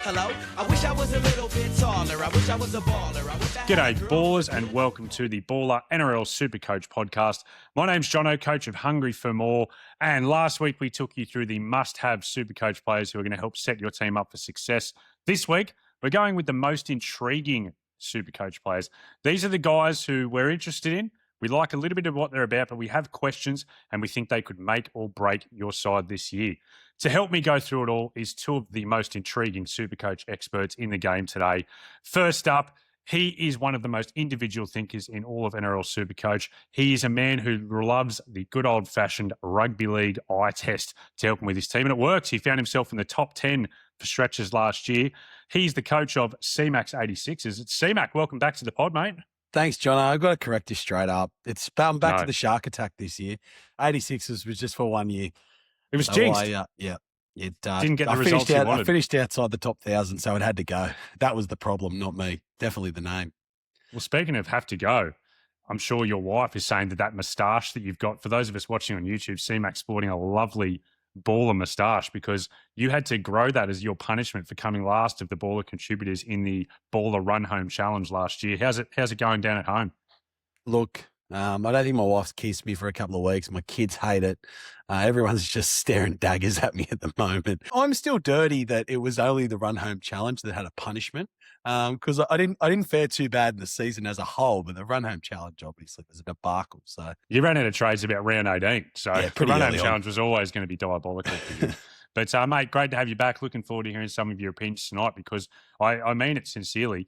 Hello, I wish I was a little bit taller. I wish I was a baller. G'day, ballers, and welcome to the Baller NRL SuperCoach podcast. My name's Jono, coach of Hungry for More, and last week we took you through the must-have SuperCoach players who are going to help set your team up for success. This week, we're going with the most intriguing SuperCoach players. These are the guys who we're interested in. We like a little bit of what they're about, but we have questions and we think they could make or break your side this year. To help me go through it all is two of the most intriguing SuperCoach experts in the game today. First up, he is one of the most individual thinkers in all of NRL SuperCoach. He is a man who loves the good old-fashioned rugby league eye test to help him with his team, and it works. He found himself in the top 10 for stretches last year. He's the coach of Cmac 86ers. Cmac, welcome back to the pod, mate. Thanks, John. I've got to correct you straight up. I'm back to the shark attack this year. 86ers was just for 1 year. It was jinxed. Didn't get the results you wanted. I finished outside the top 1,000, so it had to go. That was the problem, not me. Definitely the name. Well, speaking of have to go, I'm sure your wife is saying that moustache that you've got, for those of us watching on YouTube, C-Mac sporting a lovely baller moustache because you had to grow that as your punishment for coming last of the baller contributors in the baller run home challenge last year. How's it going down at home? Look, I don't think my wife's kissed me for a couple of weeks. My kids hate it. Everyone's just staring daggers at me at the moment. I'm still dirty that it was only the run home challenge that had a punishment because I didn't fare too bad in the season as a whole, but the run home challenge obviously was a debacle. So you ran out of trades about round 18, so yeah, the run home challenge was always going to be diabolical for you. But mate, great to have you back. Looking forward to hearing some of your opinions tonight because I mean it sincerely.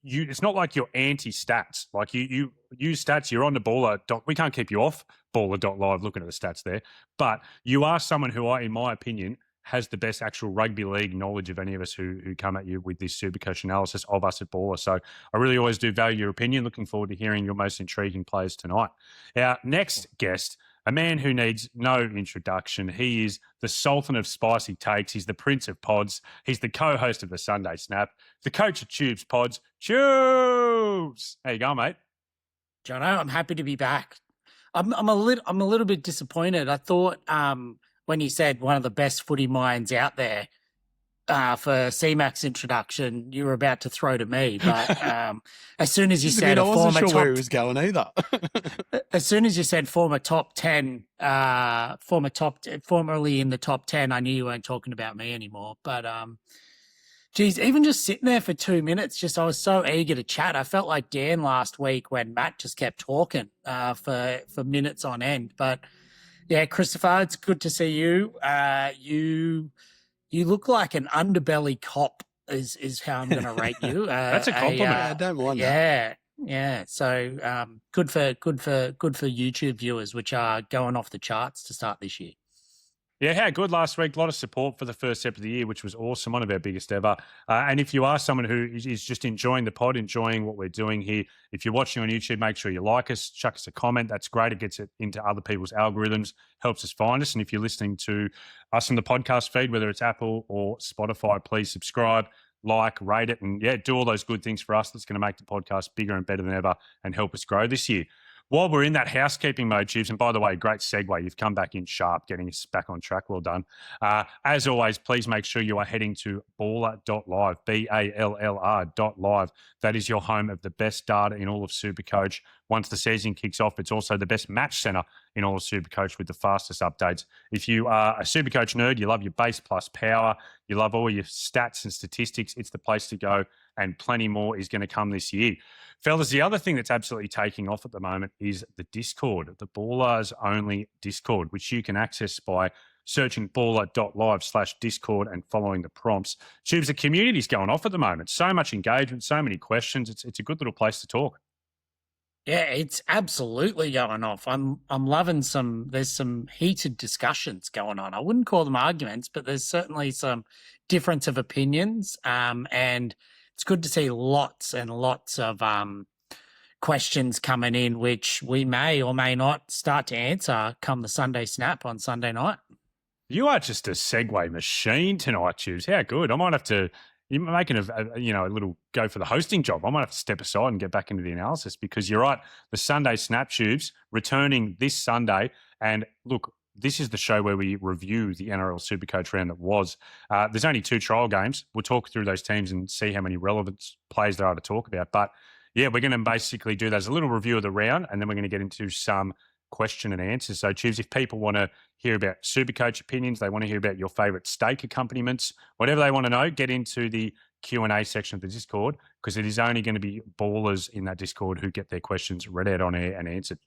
It's not like you're anti-stats. Like you use stats, you're on the baller. We can't keep you off baller.live looking at the stats there. But you are someone who, in my opinion, has the best actual rugby league knowledge of any of us who come at you with this SuperCoach analysis of us at Baller. So I really always do value your opinion. Looking forward to hearing your most intriguing players tonight. Our next guest, a man who needs no introduction. He is the Sultan of Spicy Takes. He's the Prince of Pods. He's the co-host of the Sunday Snap, the coach of TubesPODs. Tubes! How you going, mate? Jono, I'm happy to be back. I'm a little bit disappointed. I thought when you said one of the best footy minds out there for C-Mac's introduction, you were about to throw to me. But as soon as you said I wasn't sure where it was going either. As soon as you said former top 10, formerly in the top 10, I knew you weren't talking about me anymore. But geez, even just sitting there for 2 minutes, I was so eager to chat. I felt like Dan last week when Matt just kept talking for minutes on end. But yeah, Christopher, it's good to see you. You look like an underbelly cop is how I'm going to rate you. That's a compliment. I don't mind that. Yeah. So good for YouTube viewers, which are going off the charts to start this year. Yeah, how good last week. A lot of support for the first step of the year, which was awesome. One of our biggest ever. And if you are someone who is just enjoying the pod, enjoying what we're doing here, if you're watching on YouTube, make sure you like us, chuck us a comment. That's great. It gets it into other people's algorithms, helps us find us. And if you're listening to us on the podcast feed, whether it's Apple or Spotify, please subscribe, like, rate it, and do all those good things for us. That's going to make the podcast bigger and better than ever and help us grow this year. While we're in that housekeeping mode, Tubes, and by the way, great segue. You've come back in sharp, getting us back on track. Well done. As always, please make sure you are heading to ballr.live, ballr.live. That is your home of the best data in all of SuperCoach. Once the season kicks off, it's also the best match center in all of SuperCoach with the fastest updates. If you are a SuperCoach nerd, you love your base plus power, you love all your stats and statistics, it's the place to go, and plenty more is going to come this year. Fellas, the other thing that's absolutely taking off at the moment is the Discord, the Ballers only Discord, which you can access by searching baller.live/Discord and following the prompts. Tubes, the community's going off at the moment. So much engagement, so many questions. It's a good little place to talk. Yeah, it's absolutely going off. I'm loving there's some heated discussions going on. I wouldn't call them arguments, but there's certainly some difference of opinions. And it's good to see lots and lots of questions coming in, which we may or may not start to answer come the Sunday Snap on Sunday night. You are just a segue machine tonight, Tubes. How good. I might have to, you're making a little go for the hosting job. I might have to step aside and get back into the analysis because you're right. The Sunday Snap, Tubes, returning this Sunday. And look, this is the show where we review the NRL SuperCoach round that was. There's only 2 trial games. We'll talk through those teams and see how many relevant players there are to talk about. But yeah, we're going to basically do that as a little review of the round, and then we're going to get into some question and answers. So, Tubes, if people want to hear about SuperCoach opinions, they want to hear about your favourite stake accompaniments, whatever they want to know, get into the Q&A section of the Discord, because it is only going to be ballers in that Discord who get their questions read out on air and answered.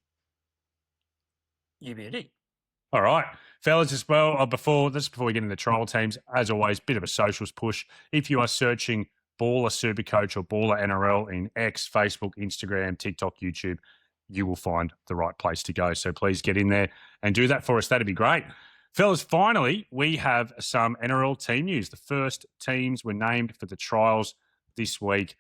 You beauty. All right, fellas, as well, before we get into the trial teams, as always, bit of a socials push. If you are searching Baller SuperCoach or Baller NRL in X, Facebook, Instagram, TikTok, YouTube, you will find the right place to go. So please get in there and do that for us. That'd be great. Fellas, finally, we have some NRL team news. The first teams were named for the trials this week.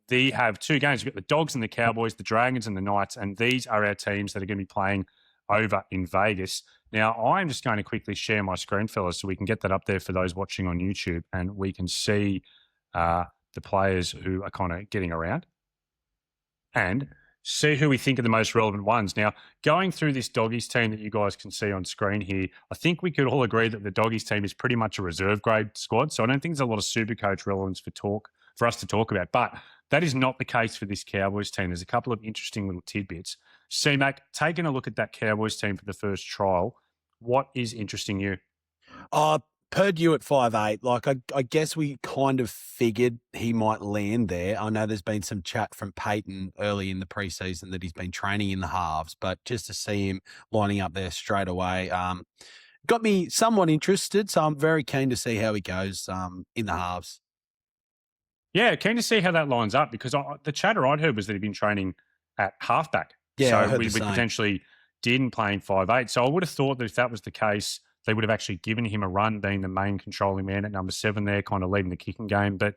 They have 2 games. We've got the Dogs and the Cowboys, the Dragons and the Knights, and these are our teams that are going to be playing over in Vegas. Now, I'm just going to quickly share my screen, fellas, so we can get that up there for those watching on YouTube, and we can see the players who are kind of getting around and see who we think are the most relevant ones. Now, going through this Doggies team that you guys can see on screen here, I think we could all agree that the Doggies team is pretty much a reserve grade squad, so I don't think there's a lot of SuperCoach relevance for us to talk about. But that is not the case for this Cowboys team. There's a couple of interesting little tidbits. Cmac, taking a look at that Cowboys team for the first trial, what is interesting you? Per you at 5'8", like I guess we kind of figured he might land there. I know there's been some chat from Peyton early in the preseason that he's been training in the halves, but just to see him lining up there straight away got me somewhat interested. So I'm very keen to see how he goes in the halves. Yeah, keen to see how that lines up, because the chatter I'd heard was that he'd been training at halfback. Yeah, so we potentially didn't play in 5'8". So I would have thought that if that was the case, they would have actually given him a run, being the main controlling man at number 7 there, kind of leading the kicking game. But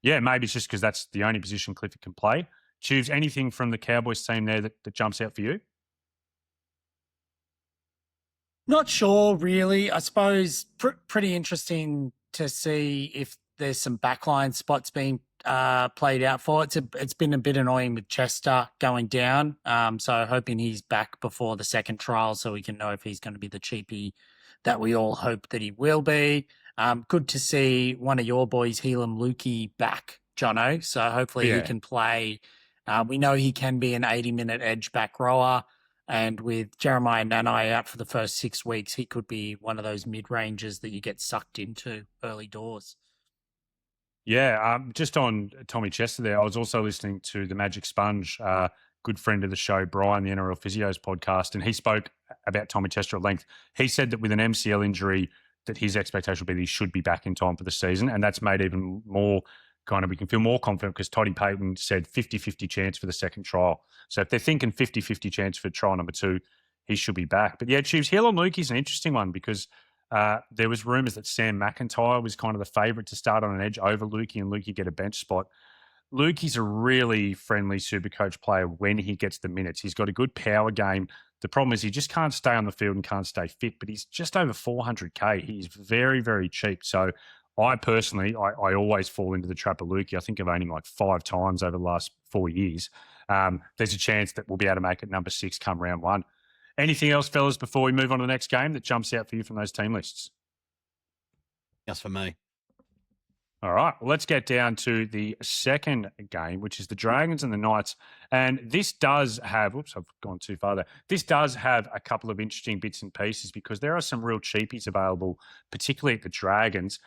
yeah, maybe it's just because that's the only position Clifford can play. Tubes, anything from the Cowboys team there that jumps out for you? Not sure, really. I suppose pretty interesting to see if there's some backline spots being played out for. It's been a bit annoying with Chester going down. So hoping he's back before the second trial so we can know if he's going to be the cheapie that we all hope that he will be. Good to see one of your boys, Helam Lukey, back, Jono. So hopefully he can play. We know he can be an 80-minute edge back rower. And with Jermaine Nanai out for the first 6 weeks, he could be one of those mid-rangers that you get sucked into early doors. Yeah, just on Tommy Chester there, I was also listening to the Magic Sponge, good friend of the show, Brian, the NRL Physios podcast, and he spoke about Tommy Chester at length. He said that with an MCL injury, that his expectation would be that he should be back in time for the season, and that's made even more we can feel more confident because Toddy Payton said 50-50 chance for the second trial. So if they're thinking 50-50 chance for trial number 2, he should be back. But yeah, Tubes, Helam Lukey's an interesting one because there was rumours that Sam McIntyre was kind of the favourite to start on an edge over Lukey and Lukey get a bench spot. Lukey's a really friendly SuperCoach player when he gets the minutes. He's got a good power game. The problem is he just can't stay on the field and can't stay fit, but he's just over 400K. He's very, very cheap. So I personally, I always fall into the trap of Lukey. I think I've owned him like 5 times over the last 4 years. There's a chance that we'll be able to make it number 6 come round 1. Anything else, fellas, before we move on to the next game that jumps out for you from those team lists? Yes, for me. All right, well, let's get down to the second game, which is the Dragons and the Knights. And this does have, oops, I've gone too far there. This does have a couple of interesting bits and pieces because there are some real cheapies available, particularly at the Dragons.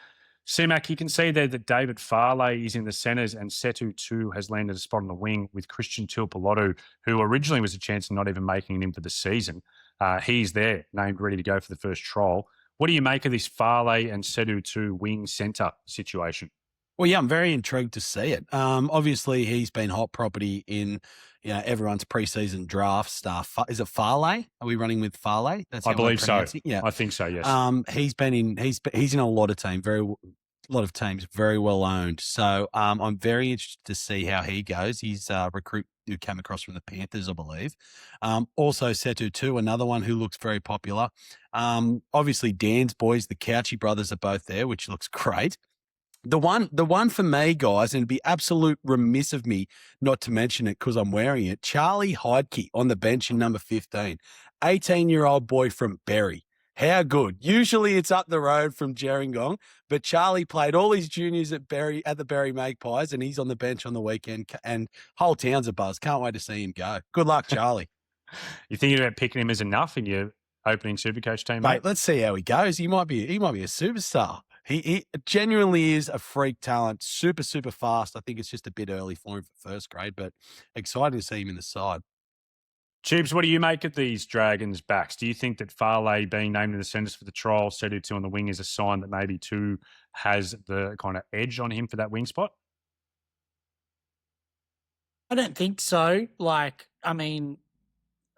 Cmac, you can see there that David Farley is in the centres and Setu 2 has landed a spot on the wing with Christian Tuipulotu, who originally was a chance of not even making it in for the season. He's there, named ready to go for the first trial. What do you make of this Farley and Setu 2 wing centre situation? Well, yeah, I'm very intrigued to see it. Obviously, he's been hot property in everyone's preseason draft stuff. Is it Farley? Are we running with Farley? That's I believe so. Yeah, I think so. Yes. He's in a lot of teams, very well owned. So I'm very interested to see how he goes. He's a recruit who came across from the Panthers, I believe. Also Setu 2, another one who looks very popular. Obviously Dan's boys, the Couchy brothers, are both there, which looks great. The one for me, guys, and it'd be absolute remiss of me not to mention it because I'm wearing it, Charlie Heidke on the bench in number 15, 18-year-old boy from Berry. How good. Usually it's up the road from Gerringong, but Charlie played all his juniors at the Berry Magpies, and he's on the bench on the weekend, and whole town's a buzz. Can't wait to see him go. Good luck, Charlie. You thinking about picking him as enough in your opening Supercoach team, Mate, mate? let's see how he goes. He might be a superstar. He genuinely is a freak talent, super, super fast. I think it's just a bit early for him for first grade, but excited to see him in the side. Tubes, what do you make of these Dragons backs? Do you think that Farley being named in the centres for the trial, Sedu2 on the wing, is a sign that maybe 2 has the kind of edge on him for that wing spot? I don't think so. Like, I mean,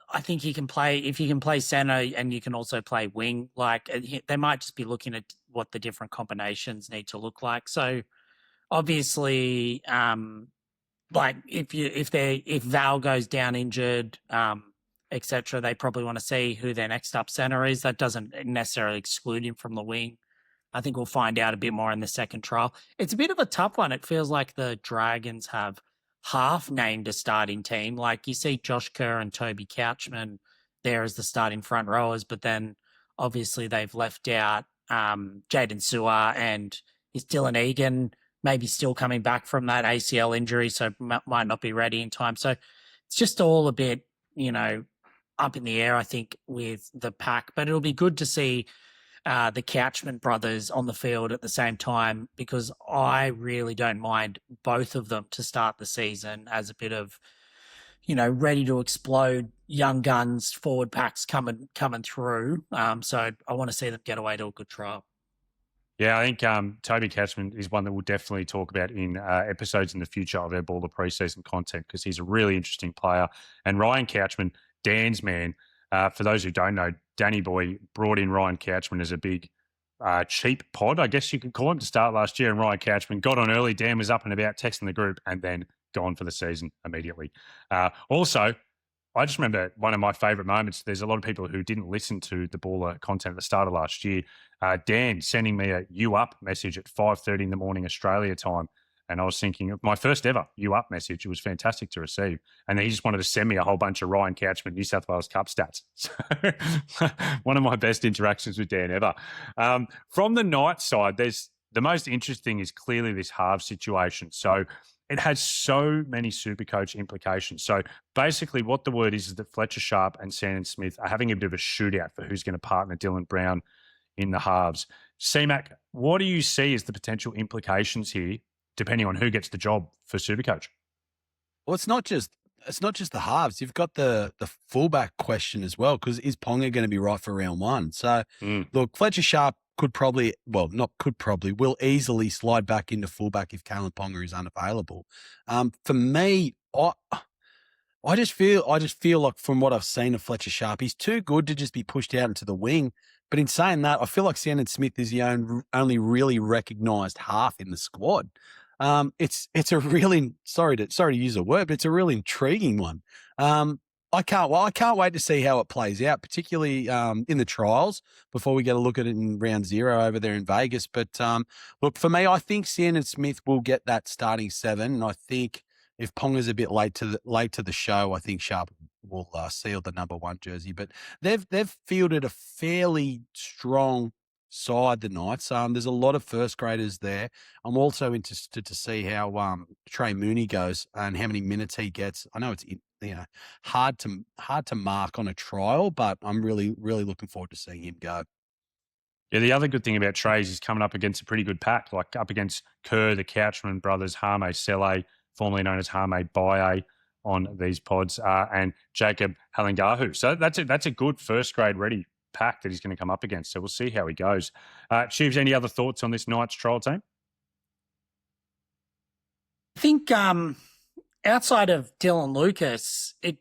I think you can play, if you can play centre and you can also play wing, like they might just be looking at what the different combinations need to look like. So obviously, like if Val goes down injured, etc., they probably want to see who their next up centre is. That doesn't necessarily exclude him from the wing. I think we'll find out a bit more in the second trial. It's a bit of a tough one. It feels like the Dragons have half named a starting team. Like you see Josh Kerr and Toby Couchman there as the starting front rowers, but then obviously they've left out Jayden Sewer, and is Dylan Egan maybe still coming back from that ACL injury, so might not be ready in time. So it's just all a bit, up in the air, I think, with the pack. But it'll be good to see the Couchman brothers on the field at the same time, because I really don't mind both of them to start the season as a bit of, ready to explode young guns, forward packs coming through. So I want to see them get away to a good trial. Yeah, I think Toby Couchman is one that we'll definitely talk about in episodes in the future of our Baller preseason content, because he's a really interesting player. And Ryan Couchman, Dan's man, for those who don't know, Danny Boy brought in Ryan Couchman as a big cheap pod, I guess you could call him, to start last year. And Ryan Couchman got on early. Dan was up and about texting the group, and then gone for the season immediately. Also, I just remember one of my favourite moments. There's a lot of people who didn't listen to the Baller content at the start of last year. Dan sending me a "you up" message at 5:30 in the morning Australia time. And I was thinking of my first ever "you up" message. It was fantastic to receive. And then he just wanted to send me a whole bunch of Ryan Couchman New South Wales Cup stats. So one of my best interactions with Dan ever. From the Knights side, there's the most interesting is clearly this half situation. So it has so many Supercoach implications. So basically what the word is that Fletcher Sharp and Sandon Smith are having a bit of a shootout for who's going to partner Dylan Brown in the halves. Cmac, what do you see as the potential implications here, depending on who gets the job for Supercoach? Well, it's not just the halves. You've got the fullback question as well, because is Ponga going to be right for round one? So look, Fletcher Sharp will easily slide back into fullback if Kalyn Ponga is unavailable. For me, I just feel like, from what I've seen of Fletcher Sharp, he's too good to just be pushed out into the wing. But in saying that, I feel like Sandon Smith is the only really recognised half in the squad. It's a really, sorry to use a word, but it's a really intriguing one. I can't wait to see how it plays out, particularly in the trials, before we get a look at it in round 0 over there in Vegas. But look, for me, I think Sandon Smith will get that starting 7, and I think if Ponga's a bit late to the show, I think Sharp will seal the number 1 jersey. But they've fielded a fairly strong side, the Knights. There's a lot of first graders there. I'm also interested to see how Trey Mooney goes and how many minutes he gets. I know it's hard to mark on a trial, but I'm really, really looking forward to seeing him go. Yeah, the other good thing about Trey is he's coming up against a pretty good pack, like up against Kerr, the Couchman brothers, Jahrome Sele, formerly known as Jahrome Baye, on these pods, and Jacob Halangahu. So that's a good first grade ready pack that he's going to come up against. So we'll see how he goes. Tubes, any other thoughts on this Knights trial team? I think outside of Dylan Lucas, it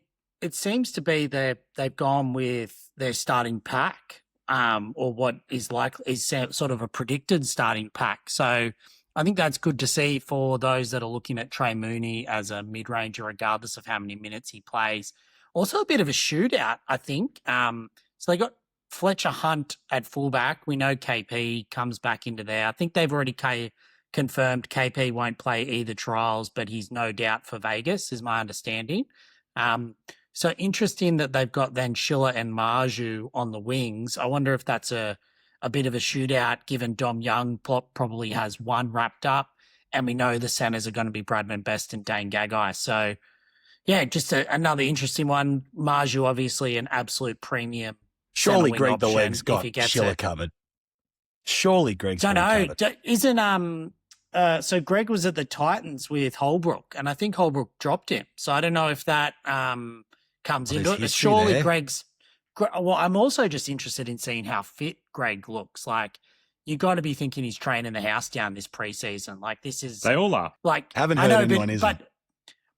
seems to be they've gone with their starting pack, or what is sort of a predicted starting pack. So I think that's good to see for those that are looking at Trey Mooney as a mid-ranger, regardless of how many minutes he plays. Also a bit of a shootout, I think. So they got Fletcher Hunt at fullback. We know KP comes back into there. I think they've already confirmed KP won't play either trials, but he's no doubt for Vegas, is my understanding. So interesting that they've got then Schiller and Marju on the wings. I wonder if that's a bit of a shootout, given Dom Young probably has one wrapped up, and we know the centers are going to be Bradman Best and Dane Gagai. So, yeah, just another interesting one. Marju, obviously, an absolute premium. Surely centre wing Greg the option Leg's if got he gets Schiller it. covered. Surely Greg's got Don't it know. covered. Isn't so Greg was at the Titans with Holbrook, and I think Holbrook dropped him. So I don't know if that comes Well, into there's it. But history surely there. well, I'm also just interested in seeing how fit Greg looks. Like, you got to be thinking he's training the house down this preseason. Like, this is They all are. like Haven't I heard know, anyone, isn't it?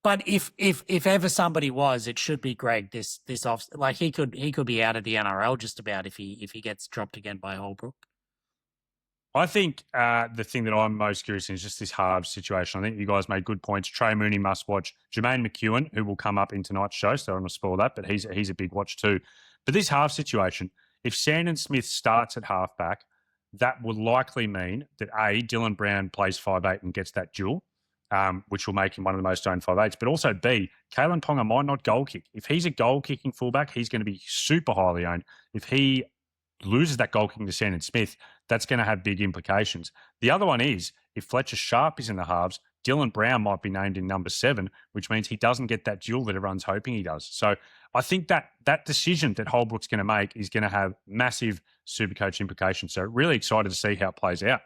But if ever somebody was, it should be Greg. This off, like, he could be out of the NRL just about if he gets dropped again by Holbrook. I think the thing that I'm most curious in is just this halves situation. I think you guys made good points. Trey Mooney must watch. Jermaine McEwen, who will come up in tonight's show, so I don't want to spoil that, but he's a big watch too. But this half situation, if Sandon Smith starts at halfback, that will likely mean that A, Dylan Brown plays 5'8" and gets that duel, which will make him one of the most owned 5'8s. But also B, Kalyn Ponga might not goal kick. If he's a goal kicking fullback, he's going to be super highly owned. If he loses that goal kicking to Sandon Smith, that's going to have big implications. The other one is, if Fletcher Sharp is in the halves, Dylan Brown might be named in number 7, which means he doesn't get that duel that everyone's hoping he does. So I think that decision that Holbrook's going to make is going to have massive Supercoach implications. So really excited to see how it plays out.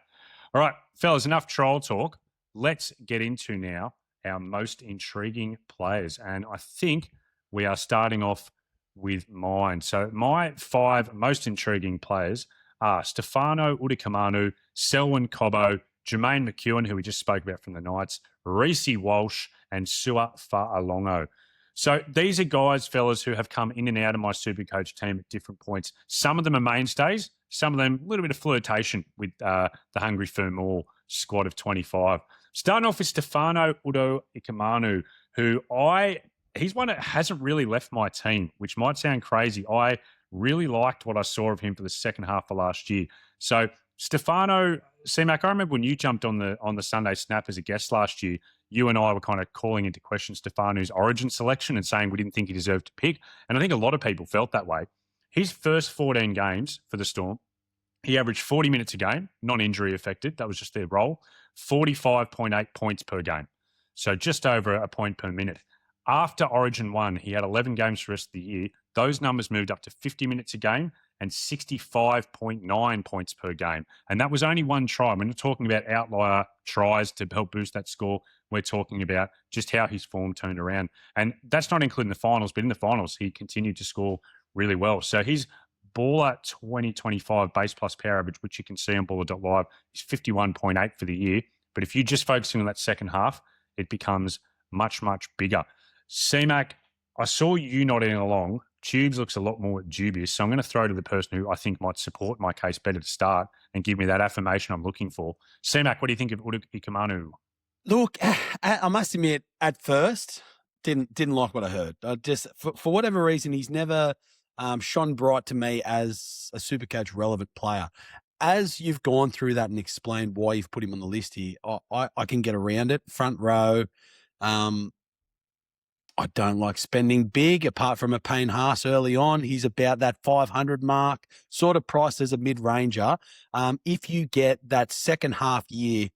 All right, fellas, enough troll talk. Let's get into now our most intriguing players. And I think we are starting off with mine. So my 5 most intriguing players are Stefano Utoikamanu, Selwyn Cobbo, Jermaine McEwen, who we just spoke about from the Knights, Reece Walsh, and Sua Fa'alongo. So these are guys, fellas, who have come in and out of my Supercoach team at different points. Some of them are mainstays, some of them a little bit of flirtation with the Hungry Fermor squad of 25. Starting off with Stefano Utoikamanu, who he's one that hasn't really left my team, which might sound crazy. I really liked what I saw of him for the second half of last year. So Stefano, Cmac, I remember when you jumped on the Sunday Snap as a guest last year, you and I were kind of calling into question Stefano's origin selection and saying we didn't think he deserved to pick. And I think a lot of people felt that way. His first 14 games for the Storm, he averaged 40 minutes a game, non-injury affected. That was just their role. 45.8 points per game. So just over a point per minute. After Origin 1, he had 11 games for the rest of the year. Those numbers moved up to 50 minutes a game and 65.9 points per game. And that was only one try. We're not talking about outlier tries to help boost that score. We're talking about just how his form turned around. And that's not including the finals, but in the finals, he continued to score really well. So his baller 2025 base plus power average, which you can see on baller.live, is 51.8 for the year. But if you're just focusing on that second half, it becomes much, much bigger. Cmac, I saw you nodding along. Tubes looks a lot more dubious, so I'm going to throw to the person who I think might support my case better to start and give me that affirmation I'm looking for. Cmac, what do you think of Utoikamanu? Look, I must admit, at first, didn't like what I heard. I just for whatever reason, he's never shone bright to me as a Supercoach relevant player. As you've gone through that and explained why you've put him on the list here, I can get around it. Front row. I don't like spending big, apart from a Payne Haas early on. He's about that 500 mark, sort of priced as a mid-ranger. If you get that second half year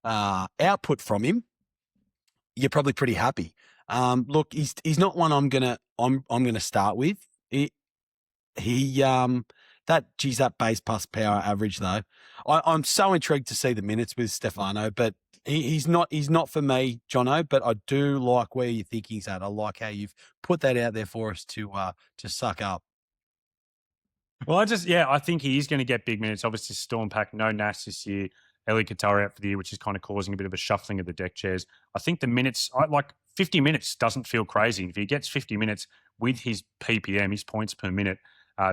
output from him, you're probably pretty happy. Look, he's not one I'm gonna start with. That base plus power average though. I'm so intrigued to see the minutes with Stefano, but he's not for me, Jono. But I do like where your thinking's at. I like how you've put that out there for us to suck up. Well, I think he is going to get big minutes. Obviously, Storm Pack, no Nas this year. Eli Katara out for the year, which is kind of causing a bit of a shuffling of the deck chairs. I think the minutes, 50 minutes doesn't feel crazy. If he gets 50 minutes with his PPM, his points per minute,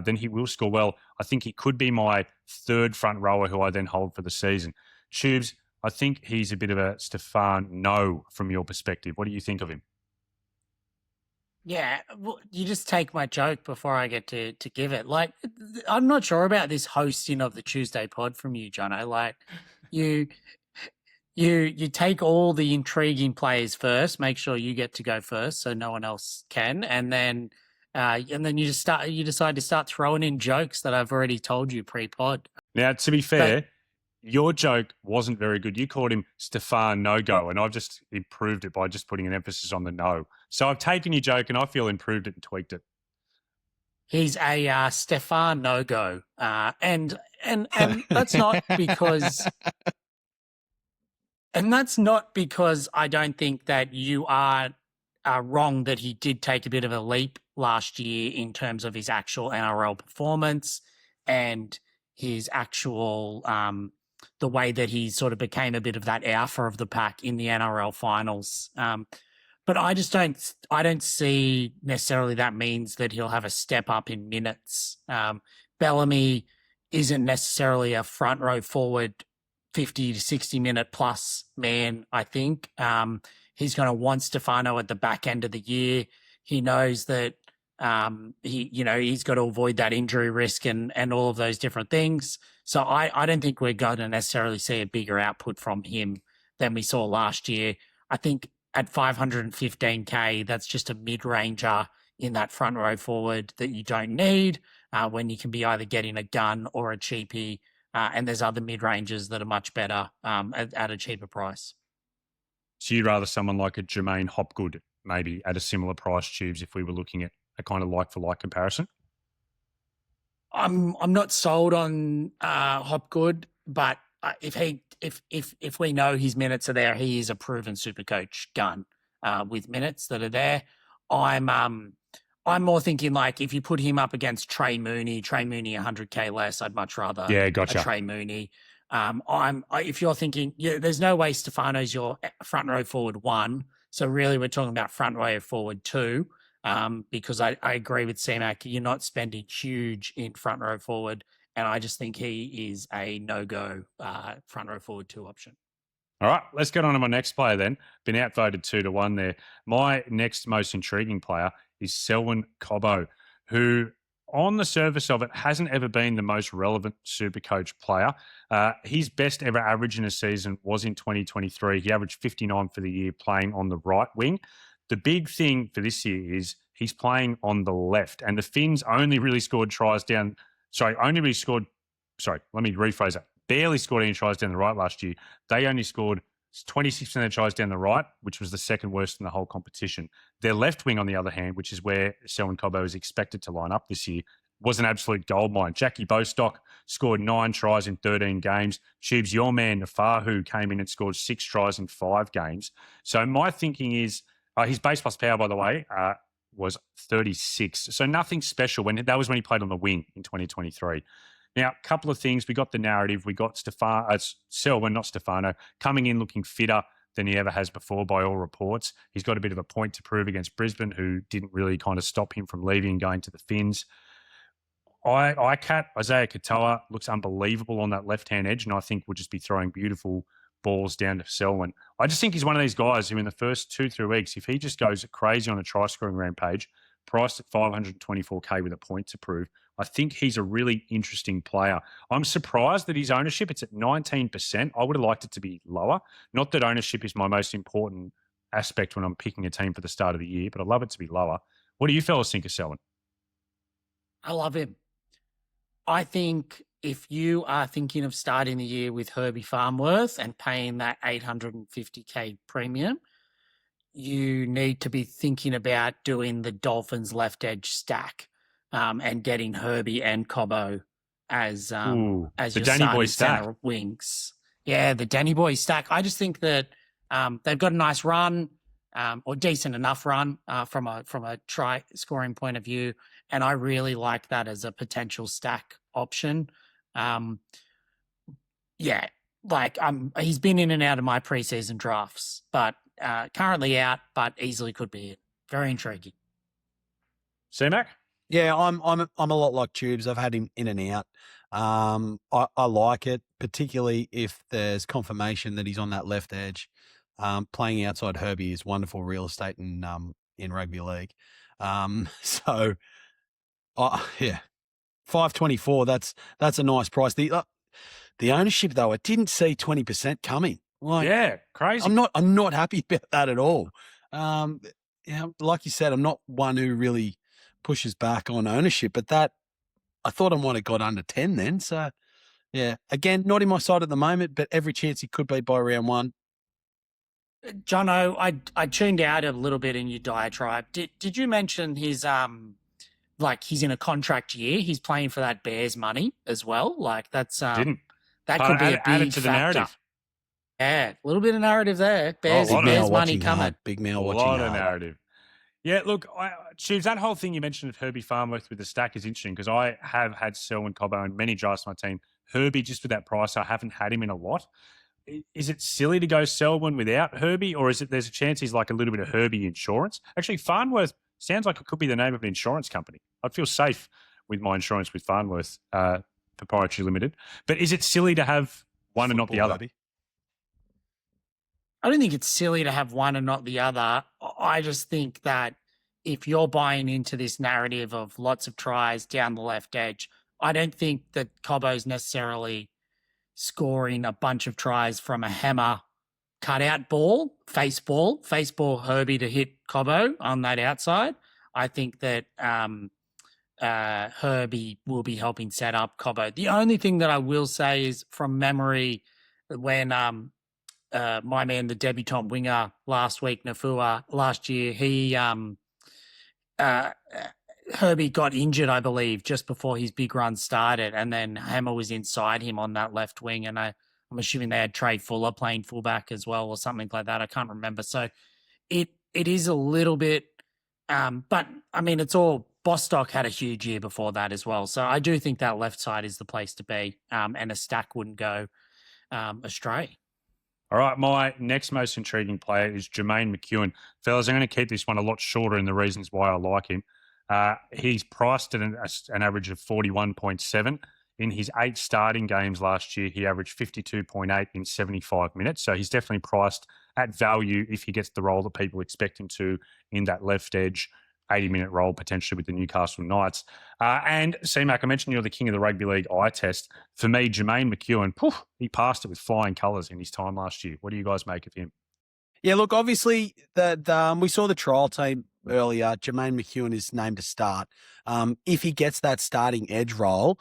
then he will score well. I think he could be my third front rower who I then hold for the season. Tubes, I think he's a bit of a Stefano from your perspective. What do you think of him? Yeah, well, you just take my joke before I get to give it. Like, I'm not sure about this hosting of the Tuesday pod from you, Jono. Like, You take all the intriguing players first. Make sure you get to go first, so no one else can, and then you just start. You decide to start throwing in jokes that I've already told you pre-pod. Now, to be fair, your joke wasn't very good. You called him Stefan No-Go, and I've just improved it by just putting an emphasis on the no. So I've taken your joke and I feel improved it and tweaked it. He's a Stefan No-Go, and that's not because. And that's not because I don't think that you are wrong that he did take a bit of a leap last year in terms of his actual NRL performance and his actual the way that he sort of became a bit of that alpha of the pack in the NRL finals. But I just don't see necessarily that means that he'll have a step up in minutes. Bellamy isn't necessarily a front row forward 50 to 60 minute plus man, I think. He's going to want Stefano at the back end of the year. He knows that he's got to avoid that injury risk and all of those different things. So I don't think we're going to necessarily see a bigger output from him than we saw last year. I think at 515K, that's just a mid-ranger in that front row forward that you don't need when you can be either getting a gun or a cheapie. And there's other mid-ranges that are much better at a cheaper price. So you'd rather someone like a Jermaine Hopgood maybe at a similar price, Tubes, if we were looking at a kind of like-for-like comparison? I'm not sold on Hopgood, but if we know his minutes are there, he is a proven SuperCoach gun with minutes that are there. I'm more thinking like if you put him up against Trey Mooney 100K less, I'd much rather a Trey Mooney. If you're thinking, there's no way Stefano's your front row forward 1. So really we're talking about front row forward 2 because I agree with Cmac. You're not spending huge in front row forward. And I just think he is a no-go front row forward 2 option. All right, let's get on to my next player then. Been outvoted 2-1 there. My next most intriguing player is Selwyn Cobbo, who on the surface of it hasn't ever been the most relevant SuperCoach player. His best ever average in a season was in 2023. He averaged 59 for the year playing on the right wing. The big thing for this year is he's playing on the left, and the Finns only really scored tries down. Let me rephrase that. Barely scored any tries down the right last year. They only scored 26% of their tries down the right, which was the second worst in the whole competition. Their left wing, on the other hand, which is where Selwyn Cobbo is expected to line up this year, was an absolute goldmine. Jackie Bostock scored 9 tries in 13 games. Tubes, your man, Nafahu, came in and scored 6 tries in 5 games. So my thinking is his base plus power, by the way, was 36. So nothing special. That was when he played on the wing in 2023. Now, a couple of things. We got the narrative. We got Selwyn, not Stefano, coming in looking fitter than he ever has before by all reports. He's got a bit of a point to prove against Brisbane, who didn't really kind of stop him from leaving and going to the Finns. Isaiah Katoa looks unbelievable on that left-hand edge, and I think will just be throwing beautiful balls down to Selwyn. I just think he's one of these guys who in the first 2-3 weeks, if he just goes crazy on a try-scoring rampage, priced at 524K with a point to prove, I think he's a really interesting player. I'm surprised that his ownership, it's at 19%. I would have liked it to be lower. Not that ownership is my most important aspect when I'm picking a team for the start of the year, but I'd love it to be lower. What do you fellas think of Selwyn? I love him. I think if you are thinking of starting the year with Herbie Farmworth and paying that 850K premium, you need to be thinking about doing the Dolphins left edge stack and getting Herbie and Cobbo as your Danny Boy stack wings. Yeah, the Danny Boy stack. I just think that they've got a nice run or decent enough run from a try scoring point of view, and I really like that as a potential stack option. He's been in and out of my preseason drafts, but currently out, but easily could be it. Very intriguing. C-Mac? Yeah, I'm a lot like Tubes. I've had him in and out. I like it, particularly if there's confirmation that he's on that left edge. Playing outside Herbie is wonderful real estate in rugby league. 524. That's a nice price. The ownership though, I didn't see 20% coming. Like, Yeah, crazy. I'm not happy about that at all. Like you said, I'm not one who really pushes back on ownership, but that I thought I might have got under 10 then. So yeah, again, not in my side at the moment, but every chance he could be by round one. Jono, I tuned out a little bit in your diatribe. Did you mention his like he's in a contract year? He's playing for that Bears money as well. Like that's Didn't. that But could be a add big it to the factor. narrative. Yeah, a little bit of narrative there. Bears, a lot of- Bears money watching coming. hard. Big Mel A watching lot of hard. narrative. Yeah, look, Tubes, that whole thing you mentioned of Herbie Farmworth with the stack is interesting because I have had Selwyn, Cobbo, and many drafts on my team. Herbie, just with that price, I haven't had him in a lot. Is it silly to go Selwyn without Herbie, or is it there's a chance he's like a little bit of Herbie insurance? Actually, Farnworth sounds like it could be the name of an insurance company. I'd feel safe with my insurance with Farnworth Proprietary Limited. But is it silly to have one and not the other? Herbie. I don't think it's silly to have one and not the other. I just think that if you're buying into this narrative of lots of tries down the left edge, I don't think that Cobbo's necessarily scoring a bunch of tries from a hammer cutout ball, face ball Herbie to hit Cobbo on that outside. I think that Herbie will be helping set up Cobbo. The only thing that I will say is from memory when my man, the debutant winger last week, Nafua, last year, he Herbie got injured, I believe, just before his big run started, and then Hammer was inside him on that left wing, and I'm assuming they had Trey Fuller playing fullback as well, or something like that. I can't remember. So it is a little bit, but I mean, it's all. Bostock had a huge year before that as well, so I do think that left side is the place to be, and a stack wouldn't go astray. All right, my next most intriguing player is Jermaine McEwen. Fellas, I'm going to keep this one a lot shorter in the reasons why I like him. He's priced at an average of 41.7. In his 8 starting games last year, he averaged 52.8 in 75 minutes. So he's definitely priced at value if he gets the role that people expect him to in that left edge 80-minute role potentially with the Newcastle Knights. And Cmac, I mentioned you're the king of the rugby league eye test. For me, Jermaine McEwen, he passed it with flying colours in his time last year. What do you guys make of him? Yeah, look, obviously we saw the trial team earlier. Jermaine McEwen is named to start. If he gets that starting edge role,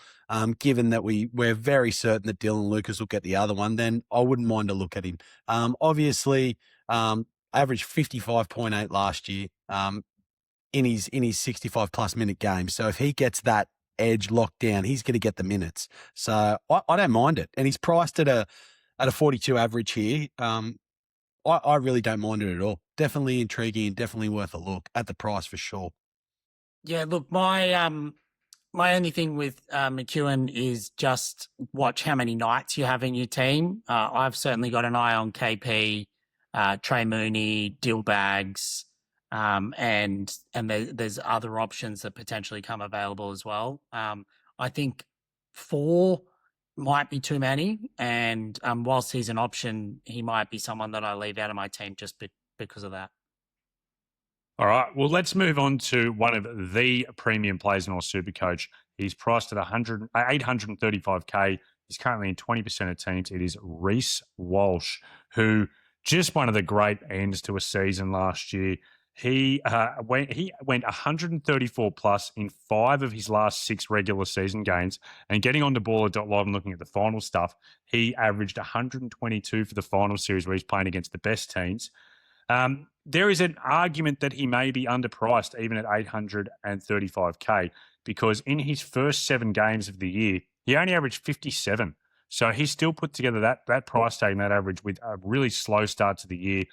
given that we're very certain that Dylan Lucas will get the other one, then I wouldn't mind a look at him. Obviously, averaged 55.8 last year. In his 65 plus minute game. So if he gets that edge locked down, he's going to get the minutes. So I don't mind it. And he's priced at a 42 average here. I really don't mind it at all. Definitely intriguing and definitely worth a look at the price for sure. Yeah, look, my only thing with McEwen is just watch how many nights you have in your team. I've certainly got an eye on KP, Trey Mooney, Dillbags, and there's other options that potentially come available as well. I think 4 might be too many, and whilst he's an option, he might be someone that I leave out of my team just because of that. All right, well, let's move on to one of the premium players in our SuperCoach. He's priced at 835K. He's currently in 20% of teams. It is Reece Walsh, who just one of the great ends to a season last year. He went 134 plus in 5 of his last 6 regular season games. And getting on to ballr.live and looking at the final stuff, he averaged 122 for the final series where he's playing against the best teams. There is an argument that he may be underpriced even at 835K because in his first 7 games of the year, he only averaged 57. So he still put together that price tag and that average with a really slow start to the year.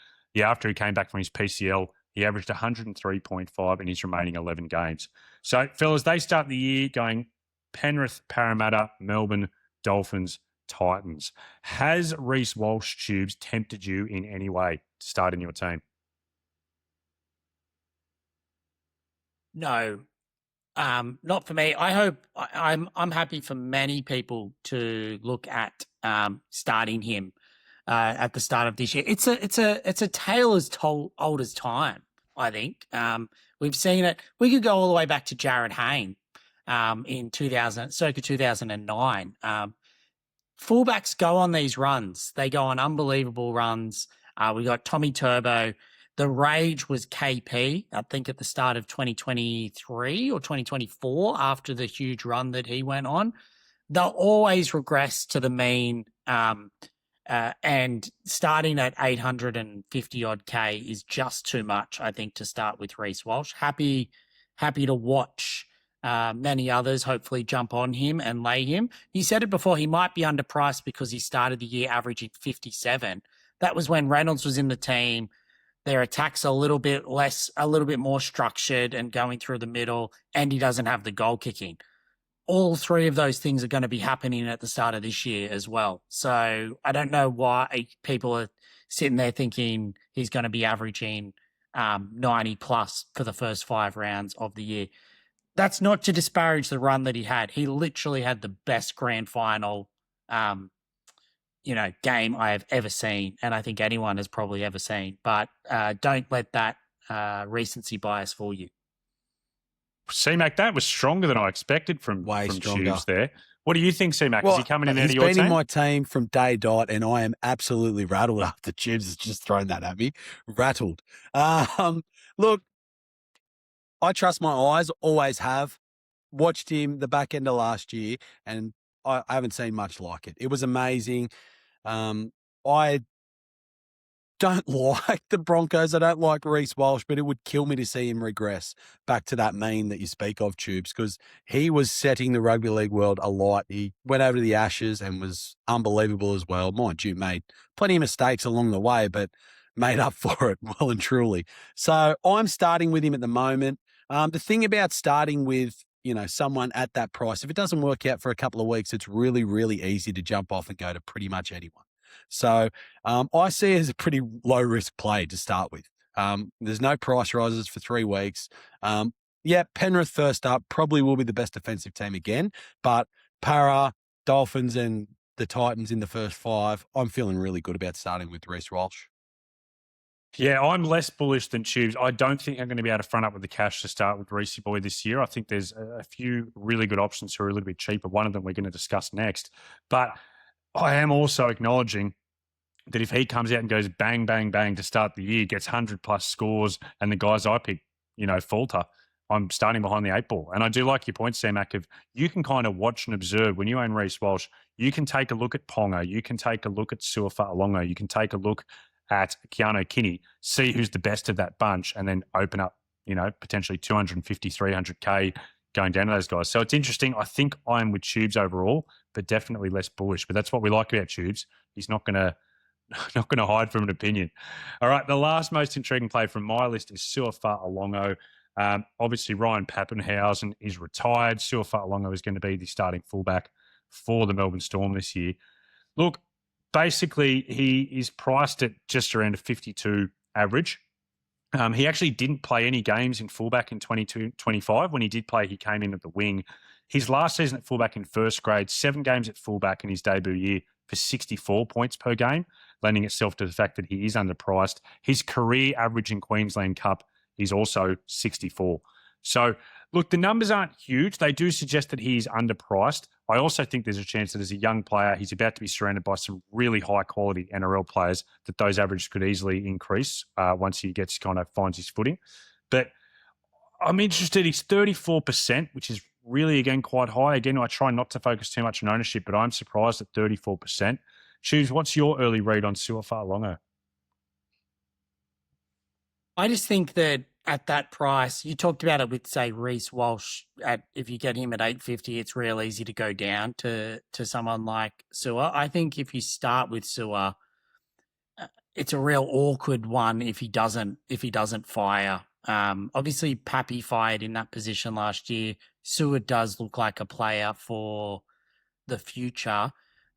After he came back from his PCL, he averaged 103.5 in his remaining 11 games. So, fellas, they start the year going Penrith, Parramatta, Melbourne, Dolphins, Titans. Has Reece Walsh Tubes tempted you in any way to start in your team? No, not for me. I hope I'm happy for many people to look at starting him at the start of this year. It's a tale as old as time. I think we've seen it. We could go all the way back to Jared Hayne in circa 2009. fullbacks go on these runs. They go on unbelievable runs. We got Tommy Turbo. The rage was KP, I think at the start of 2023 or 2024 after the huge run that he went on. They'll always regress to the mean. And starting at 850 odd K is just too much, I think, to start with Reece Walsh. Happy to watch many others hopefully jump on him and lay him. He said it before, he might be underpriced because he started the year averaging 57. That was when Reynolds was in the team. Their attack's a little bit more structured and going through the middle, and he doesn't have the goal kicking. All three of those things are going to be happening at the start of this year as well. So I don't know why people are sitting there thinking he's going to be averaging 90 plus for the first 5 rounds of the year. That's not to disparage the run that he had. He literally had the best grand final game I have ever seen, and I think anyone has probably ever seen. But don't let that recency bias fool you. Cmac, that was stronger than I expected from Tubes there. What do you think, Cmac? Is he coming in out of your team? He's been in my team from day dot, and I am absolutely rattled after Tubes has just thrown that at me. Rattled. Look, I trust my eyes, always have. Watched him the back end of last year, and I haven't seen much like it. It was amazing. I don't like the Broncos. I don't like Reece Walsh, but it would kill me to see him regress back to that mean that you speak of, Tubes, because he was setting the rugby league world alight. He went over to the Ashes and was unbelievable as well. Mind you, made plenty of mistakes along the way, but made up for it well and truly. So I'm starting with him at the moment. The thing about starting with, someone at that price, if it doesn't work out for a couple of weeks, it's really, really easy to jump off and go to pretty much anyone. So I see it as a pretty low risk play to start with. There's no price rises for 3 weeks. Penrith first up probably will be the best defensive team again, but Para, Dolphins and the Titans in the first 5, I'm feeling really good about starting with Reece Walsh. Yeah, I'm less bullish than Tubes. I don't think I'm going to be able to front up with the cash to start with Reece Boy this year. I think there's a few really good options who are a little bit cheaper. One of them we're going to discuss next. But I am also acknowledging that if he comes out and goes bang, bang, bang to start the year, gets 100+ scores, and the guys I pick, falter, I'm starting behind the 8 ball. And I do like your point, Cmac, of you can kind of watch and observe when you own Reece Walsh. You can take a look at Ponga. You can take a look at Suafa-Alongo. You can take a look at Keano Kinney, see who's the best of that bunch, and then open up, potentially 250, 300K going down to those guys. So it's interesting. I think I'm with Tubes overall, but definitely less bullish. But that's what we like about Tubes. He's not going to hide from an opinion. All right, the last most intriguing play from my list is Suafa-Alongo. Obviously, Ryan Papenhuyzen is retired. Suafa-Alongo is going to be the starting fullback for the Melbourne Storm this year. Look, basically, he is priced at just around a 52 average. He actually didn't play any games in fullback in 22-25. When he did play, he came in at the wing. His last season at fullback in first grade, 7 games at fullback in his debut year for 64 points per game, lending itself to the fact that he is underpriced. His career average in Queensland Cup is also 64. So, look, the numbers aren't huge. They do suggest that he is underpriced. I also think there's a chance that as a young player, he's about to be surrounded by some really high-quality NRL players, that those averages could easily increase once he finds his footing. But I'm interested. He's 34%, which is really, again, quite high. Again, I try not to focus too much on ownership, but I'm surprised at 34%. Choose, what's your early read on Suafa-Alongo? I just think that at that price, you talked about it with, say, Reece Walsh. If you get him at 850, it's real easy to go down to someone like Sua. I think if you start with Sua, it's a real awkward one if he doesn't fire. Obviously, Pappy fired in that position last year. Sua does look like a player for the future,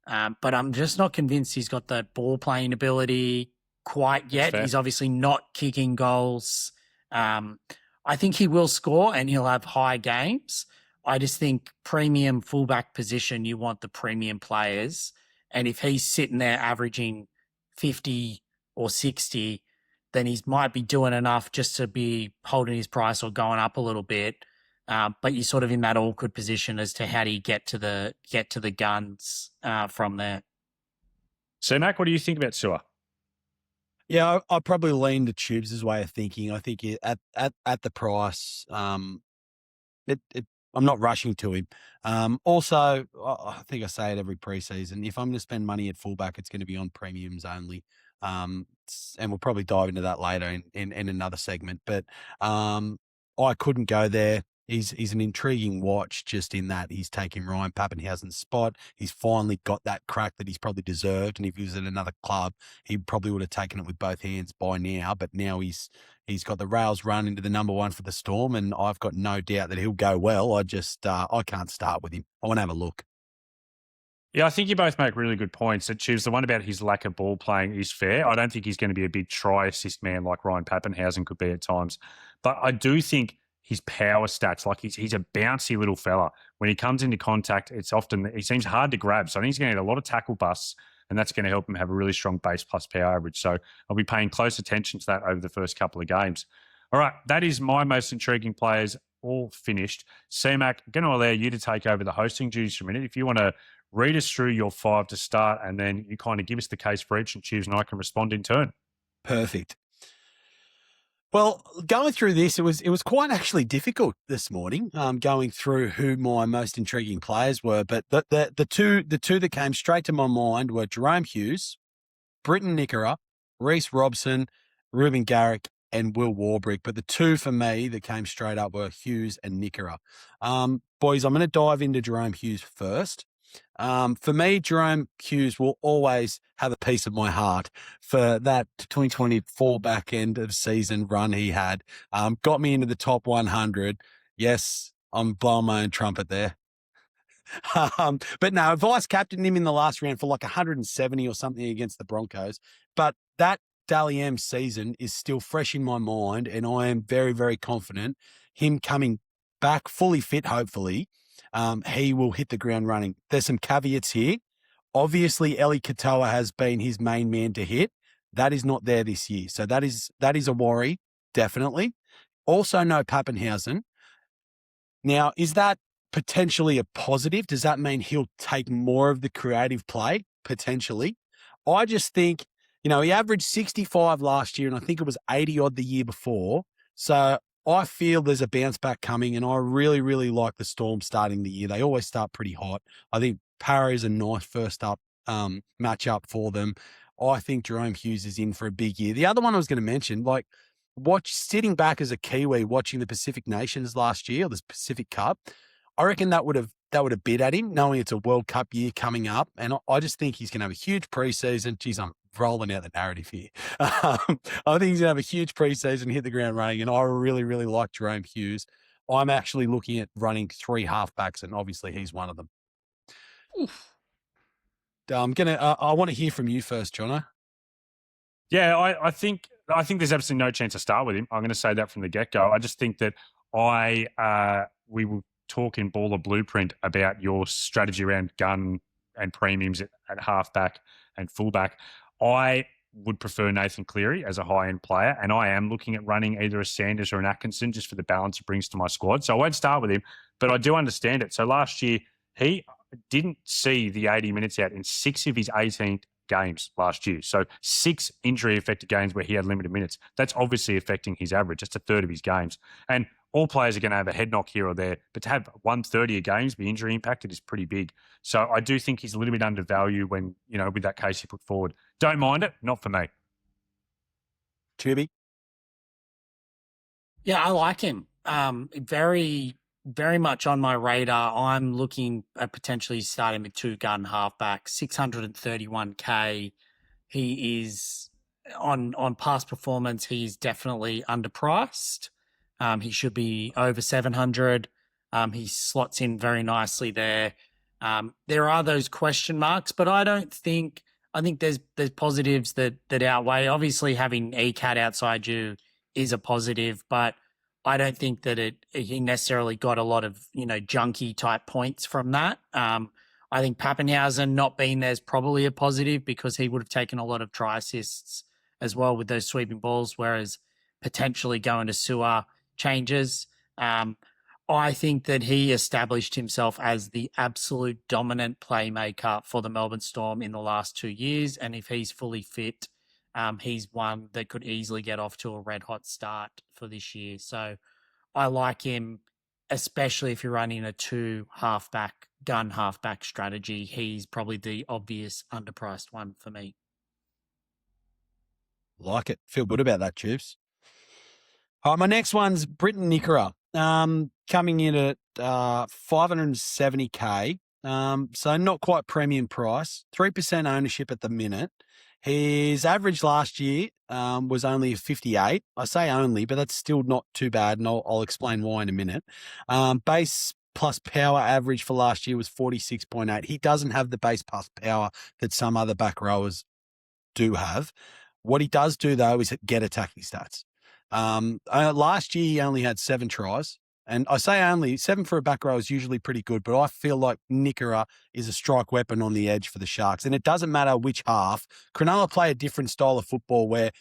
but I'm just not convinced he's got that ball playing ability quite yet. He's obviously not kicking goals. I think he will score and he'll have high games. I just think premium fullback position, you want the premium players. And if he's sitting there averaging 50 or 60, then he might be doing enough just to be holding his price or going up a little bit. but you're sort of in that awkward position as to how do you get to the guns from there. Cmac, what do you think about Sewer? Yeah, I probably lean to Tubes' way of thinking. I think at the price, I'm not rushing to him. Also, I think I say it every preseason. If I'm going to spend money at fullback, it's going to be on premiums only. And we'll probably dive into that later in another segment. But I couldn't go there. He's an intriguing watch just in that he's taking Ryan Pappenhausen's spot. He's finally got that crack that he's probably deserved. And if he was at another club, he probably would have taken it with both hands by now. But now he's got the rails run into the number one for the Storm, and I've got no doubt that he'll go well. I just I can't start with him. I want to have a look. Yeah, I think you both make really good points. That Tubes, the one about his lack of ball playing is fair. I don't think he's going to be a big try assist man like Ryan Pappenhausen could be at times. But I do think his power stats, like he's a bouncy little fella. When he comes into contact, he seems hard to grab. So I think he's going to get a lot of tackle busts, and that's going to help him have a really strong base plus power average. So I'll be paying close attention to that over the first couple of games. All right, that is my most intriguing players all finished. CMAC, I'm going to allow you to take over the hosting duties for a minute. If you want to read us through your 5 to start, and then you kind of give us the case for each and Tubes and I can respond in turn. Perfect. Well, going through this, it was quite actually difficult this morning, going through who my most intriguing players were. But the two that came straight to my mind were Jahrome Hughes, Briton Nikora, Reece Robson, Reuben Garrick, and Will Warbrick. But the two for me that came straight up were Hughes and Nikora. Boys, I'm going to dive into Jahrome Hughes first. For me, Jahrome Hughes will always have a piece of my heart for that 2024 back end of season run he had. Got me into the top 100. Yes, I'm blowing my own trumpet there. But no, vice captained him in the last round for like 170 or something against the Broncos. But that Dally M season is still fresh in my mind, and I am very, very confident him coming back fully fit, hopefully. He will hit the ground running. There's some caveats here. Obviously, Eli Katoa has been his main man to hit. That is not there this year. So that is a worry, definitely. Also, no Pappenhausen. Now, is that potentially a positive? Does that mean he'll take more of the creative play? Potentially. I just think, he averaged 65 last year, and I think it was 80 odd the year before. So I feel there's a bounce back coming, and I really, really like the Storm starting the year. They always start pretty hot. I think Para is a nice first up matchup for them. I think Jahrome Hughes is in for a big year. The other one I was going to mention, sitting back as a Kiwi watching the Pacific Nations last year, or the Pacific Cup, I reckon that would have bid at him, knowing it's a World Cup year coming up. And I just think he's going to have a huge preseason. Geez, I'm rolling out the narrative here. I think he's going to have a huge preseason, hit the ground running, and I really, really like Jahrome Hughes. I'm actually looking at running 3 halfbacks, and obviously he's one of them. Oof. I want to hear from you first, Jono. Yeah, I think there's absolutely no chance to start with him. I'm going to say that from the get-go. I just think that we will talk in Baller Blueprint about your strategy around gun and premiums at halfback and fullback. I would prefer Nathan Cleary as a high-end player, and I am looking at running either a Sanders or an Atkinson just for the balance it brings to my squad. So I won't start with him, but I do understand it. So last year, he didn't see the 80 minutes out in 6 of his 18 games last year. So 6 injury-affected games where he had limited minutes. That's obviously affecting his average. That's a third of his games. And all players are going to have a head knock here or there, but to have 130 of games be injury impacted is pretty big. So I do think he's a little bit undervalued when, with that case he put forward. Don't mind it, not for me. Tubby? Yeah, I like him. Very, very much on my radar. I'm looking at potentially starting with 2 gun halfback, 631K. He is on past performance. He's definitely underpriced. He should be over 700. He slots in very nicely there. There are those question marks, but I think there's positives that outweigh. Obviously, having ECAT outside you is a positive, but I don't think that he necessarily got a lot of junky type points from that. I think Pappenhausen not being there is probably a positive because he would have taken a lot of try assists as well with those sweeping balls, whereas potentially going to Sewer changes. I think that he established himself as the absolute dominant playmaker for the Melbourne Storm in the last 2 years. And if he's fully fit, he's one that could easily get off to a red hot start for this year. So I like him, especially if you're running a gun halfback strategy. He's probably the obvious underpriced one for me. Like it. Feel good about that, Tubes. All right, my next one's Briton Nikora, coming in at 570K. So not quite premium price, 3% ownership at the minute. His average last year was only 58. I say only, but that's still not too bad, and I'll explain why in a minute. Base plus power average for last year was 46.8. He doesn't have the base plus power that some other back rowers do have. What he does do, though, is get attacking stats. Last year, he only had 7 tries. And I say only 7 for a back row is usually pretty good, but I feel like Nikora is a strike weapon on the edge for the Sharks. And it doesn't matter which half. Cronulla play a different style of football where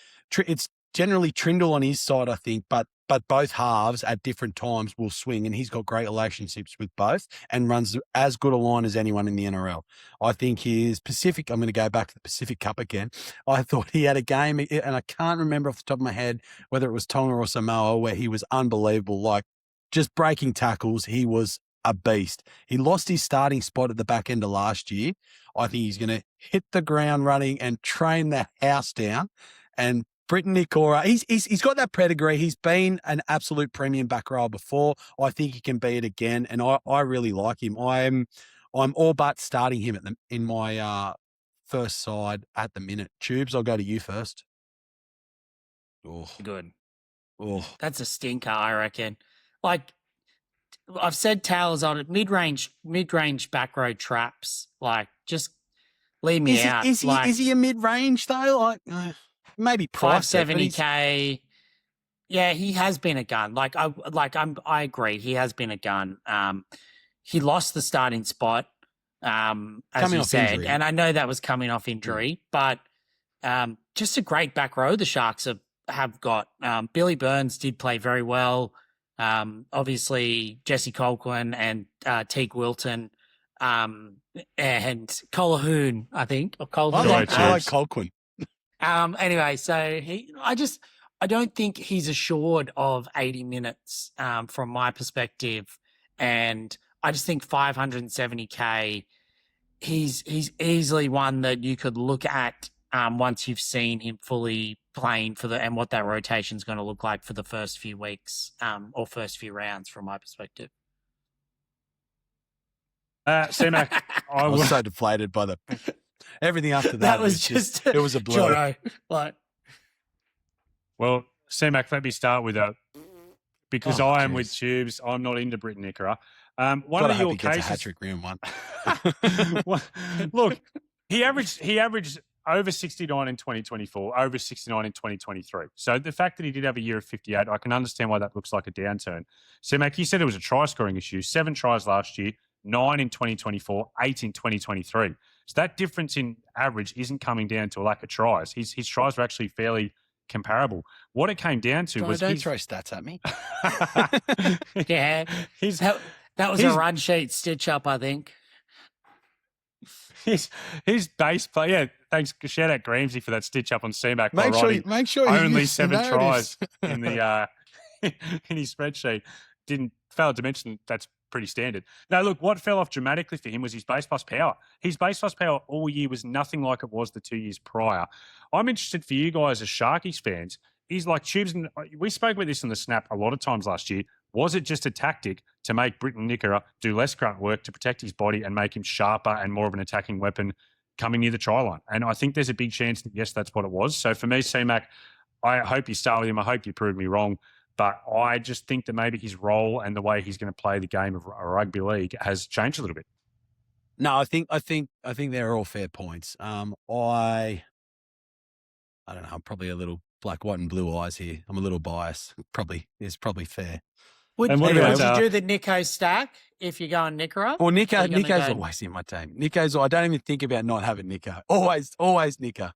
it's generally Trindle on his side, I think, but both halves at different times will swing, and he's got great relationships with both and runs as good a line as anyone in the NRL. I think his Pacific, I'm going to go back to the Pacific Cup again. I thought he had a game, and I can't remember off the top of my head whether it was Tonga or Samoa, where he was unbelievable. Like, just breaking tackles, he was a beast. He lost his starting spot at the back end of last year. I think he's going to hit the ground running and train the house down. And Briton Nikora, he's got that pedigree. He's been an absolute premium back rower before. I think he can be it again, and I really like him. I'm all but starting him in my first side at the minute. Tubes, I'll go to you first. Oh, good. Oh, that's a stinker, I reckon. Like I've said, towers on it, mid-range back row traps. Like, just leave me out. Is he a mid-range though? Like maybe price 570K. Yeah, he has been a gun. I agree. He has been a gun. He lost the starting spot, as you said, injury. And I know that was coming off injury, but just a great back row the Sharks have got. Billy Burns did play very well. Obviously Jesse Colquhoun and Teague Wilton, and Colquhoun, I think. Or Colquhoun. I like Colquhoun. Anyway, so I don't think he's assured of 80 minutes from my perspective. And I just think 570K, he's easily one that you could look at once you've seen him fully playing and what that rotation is going to look like for the first few weeks or first few rounds from my perspective. Cmac, I was so deflated by everything after that. That was just it was a blur. Well, Cmac, let me start with because I am with Tubes. I'm not into Briton Nikora. One of your cases, a hat-trick round one. Look, he averaged over 69 in 2024, over 69 in 2023. So the fact that he did have a year of 58, I can understand why that looks like a downturn. Cmac, you said it was a try-scoring issue. 7 tries last year, 9 in 2024, 8 in 2023. So that difference in average isn't coming down to a lack of tries. His tries were actually fairly comparable. What it came down to was... Don't throw stats at me. Yeah. That was a run sheet stitch-up, I think. His base play, yeah. Thanks, shout out Gramsy for that stitch up on CMAC. Make sure only 7 tries in the in his spreadsheet. Failed to mention that's pretty standard. Now, look, what fell off dramatically for him was his base plus power. His base plus power all year was nothing like it was the 2 years prior. I'm interested for you guys as Sharkies fans. He's like Tubes, and we spoke about this in the Snap a lot of times last year. Was it just a tactic to make Briton Nikora do less grunt work to protect his body and make him sharper and more of an attacking weapon coming near the try line? And I think there's a big chance that, yes, that's what it was. So for me, CMAC, I hope you start with him. I hope you prove me wrong. But I just think that maybe his role and the way he's going to play the game of rugby league has changed a little bit. No, I think they're all fair points. I don't know. I'm probably a little black, white, and blue eyes here. I'm a little biased. It's probably fair. Would you do the Nico stack if you go on Nikora? Well, Nico's always in my team. I don't even think about not having Nico. Always Nico.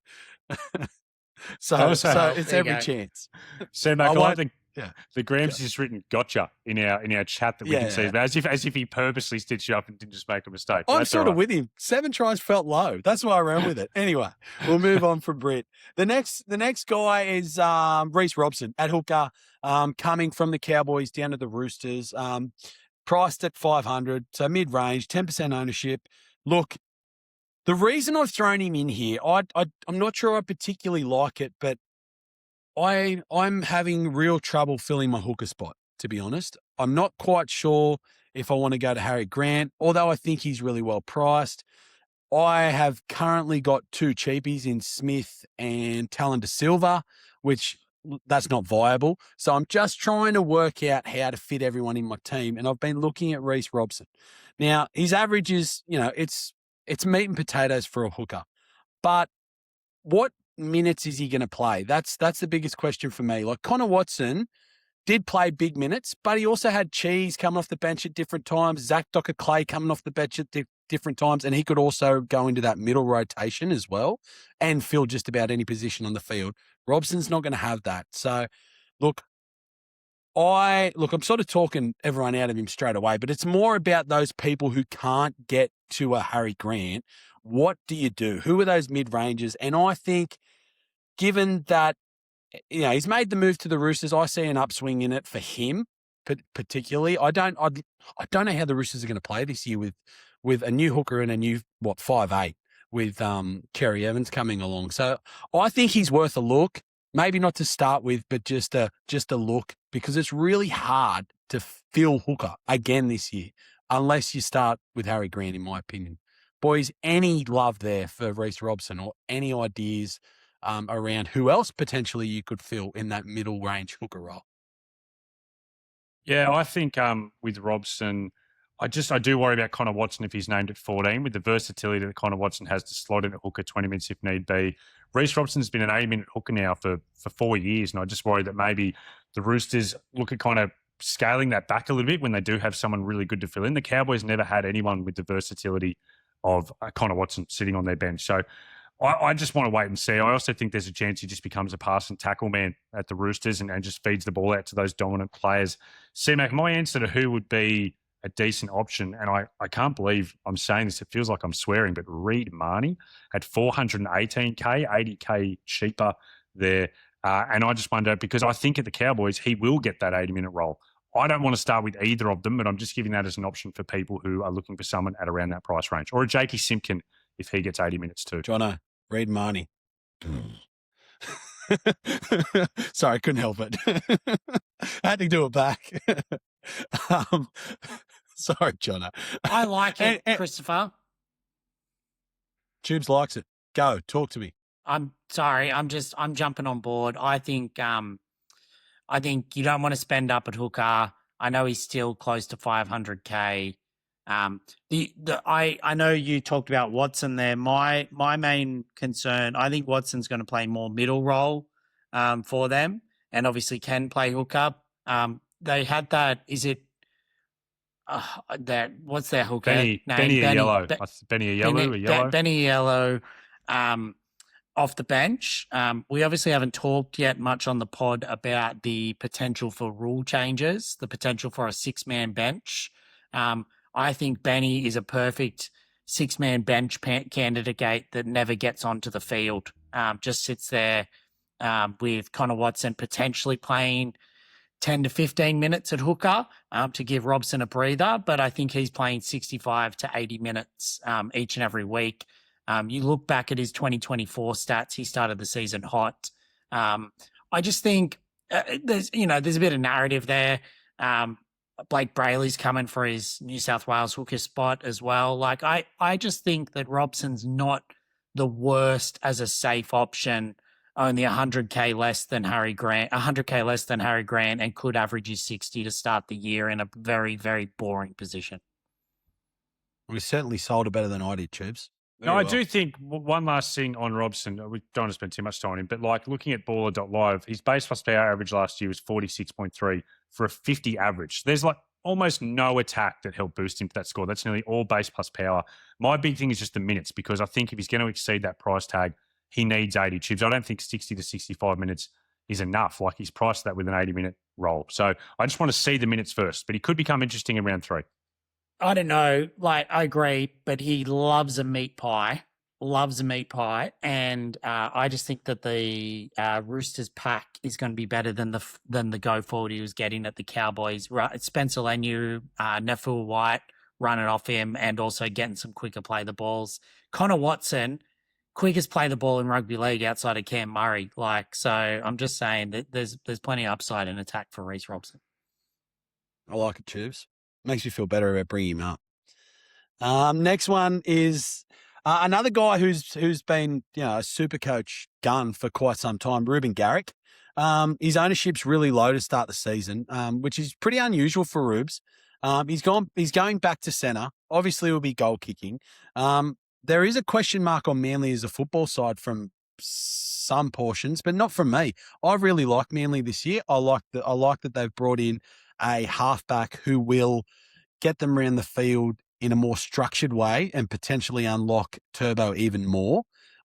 so it's every chance. So, Mac, The Graham's just written "gotcha" in our chat that we can see, as if he purposely stitched you up and didn't just make a mistake. I'm sort of with him. 7 tries felt low. That's why I ran with it. Anyway, we'll move on from Brit. The next guy is Reece Robson at hooker, coming from the Cowboys down to the Roosters, priced at 500, so mid-range, 10% ownership. Look, the reason I've thrown him in here, I'm not sure I particularly like it, but I'm having real trouble filling my hooker spot, to be honest. I'm not quite sure if I want to go to Harry Grant, although I think he's really well priced. I have currently got 2 cheapies in Smith and Talon De Silva, which that's not viable. So I'm just trying to work out how to fit everyone in my team. And I've been looking at Reece Robson. Now, his average is, it's meat and potatoes for a hooker. But what minutes is he going to play? That's the biggest question for me. Like Connor Watson did play big minutes, but he also had Cheese coming off the bench at different times, Zach Docker-Clay coming off the bench at different times, and he could also go into that middle rotation as well and fill just about any position on the field. Robson's not going to have that. So, look, I'm sort of talking everyone out of him straight away, but it's more about those people who can't get to a Harry Grant. What do you do? Who are those mid-rangers? And I think, given that, he's made the move to the Roosters, I see an upswing in it for him, particularly. I don't know how the Roosters are going to play this year with a new hooker and a new 5'8", with Cherry Evans coming along. So I think he's worth a look. Maybe not to start with, but just a look, because it's really hard to fill hooker again this year unless you start with Harry Grant, in my opinion. Boys, any love there for Reece Robson, or any ideas around who else potentially you could fill in that middle range hooker role? Yeah, I think with Robson, I do worry about Connor Watson if he's named at 14, with the versatility that Connor Watson has to slot in at hooker 20 minutes if need be. Reece Robson's been an 80-minute hooker now for 4 years, and I just worry that maybe the Roosters look at kind of scaling that back a little bit when they do have someone really good to fill in. The Cowboys never had anyone with the versatility of Connor Watson sitting on their bench. So I just want to wait and see. I also think there's a chance he just becomes a pass and tackle man at the Roosters and just feeds the ball out to those dominant players. Cmac, my answer to who would be a decent option, and I can't believe I'm saying this, it feels like I'm swearing, but Reed Marnie at 418K, 80K cheaper there. And I just wonder, because I think at the Cowboys, he will get that 80-minute role. I don't want to start with either of them, but I'm just giving that as an option for people who are looking for someone at around that price range. Or a Jakey Simpkin if he gets 80 minutes too. Jono, Reed Marnie. Sorry, couldn't help it. Had to do it back. Sorry, Jono. I like it, Christopher. Tubes likes it. Go, talk to me. I'm sorry. I'm jumping on board. I think you don't want to spend up at hooker. I know he's still close to 500K. I know you talked about Watson there. My main concern, I think Watson's going to play more middle role for them, and obviously can play hooker. They had that. Is it that? What's their hooker name? Benny Yellow. Benny Yellow. Benny Yellow. Off the bench. We obviously haven't talked yet much on the pod about the potential for rule changes, the potential for a 6-man bench. I think Benny is a perfect 6-man bench candidate that never gets onto the field, just sits there with Connor Watson potentially playing 10 to 15 minutes at hooker to give Robson a breather, but I think he's playing 65 to 80 minutes each and every week. You look back at his 2024 stats, he started the season hot. I just think there's a bit of narrative there. Blake Brayley's coming for his New South Wales hooker spot as well. Like I just think that Robson's not the worst as a safe option, only 100K less than Harry Grant, and could average his 60 to start the year in a very, very boring position. We certainly sold it better than I did, Tubes. No, I do think one last thing on Robson. We don't want to spend too much time on him, but like looking at baller.live, his base plus power average last year was 46.3 for a 50 average. There's like almost no attack that helped boost him to that score. That's nearly all base plus power. My big thing is just the minutes, because I think if he's going to exceed that price tag, he needs 80 Tubes. I don't think 60 to 65 minutes is enough. Like he's priced that with an 80-minute role. So I just want to see the minutes first, but he could become interesting in round 3. I don't know. Like, I agree, but he loves a meat pie. And I just think that the Roosters pack is going to be better than the go forward he was getting at the Cowboys. Spencer Leniu, Nefua White running off him, and also getting some quicker play the balls. Connor Watson, quickest play the ball in rugby league outside of Cam Murray. So I'm just saying that there's plenty of upside in attack for Reece Robson. I like it, Tubes. Makes me feel better about bringing him up. Next one is another guy who's been a super coach gun for quite some time, Reuben Garrick. His ownership's really low to start the season, which is pretty unusual for Rubes. He's going back to centre. Obviously, it will be goal kicking. There is a question mark on Manly as a football side from some portions, but not from me. I really like Manly this year. I like that they've brought in a halfback who will get them around the field in a more structured way and potentially unlock Turbo even more.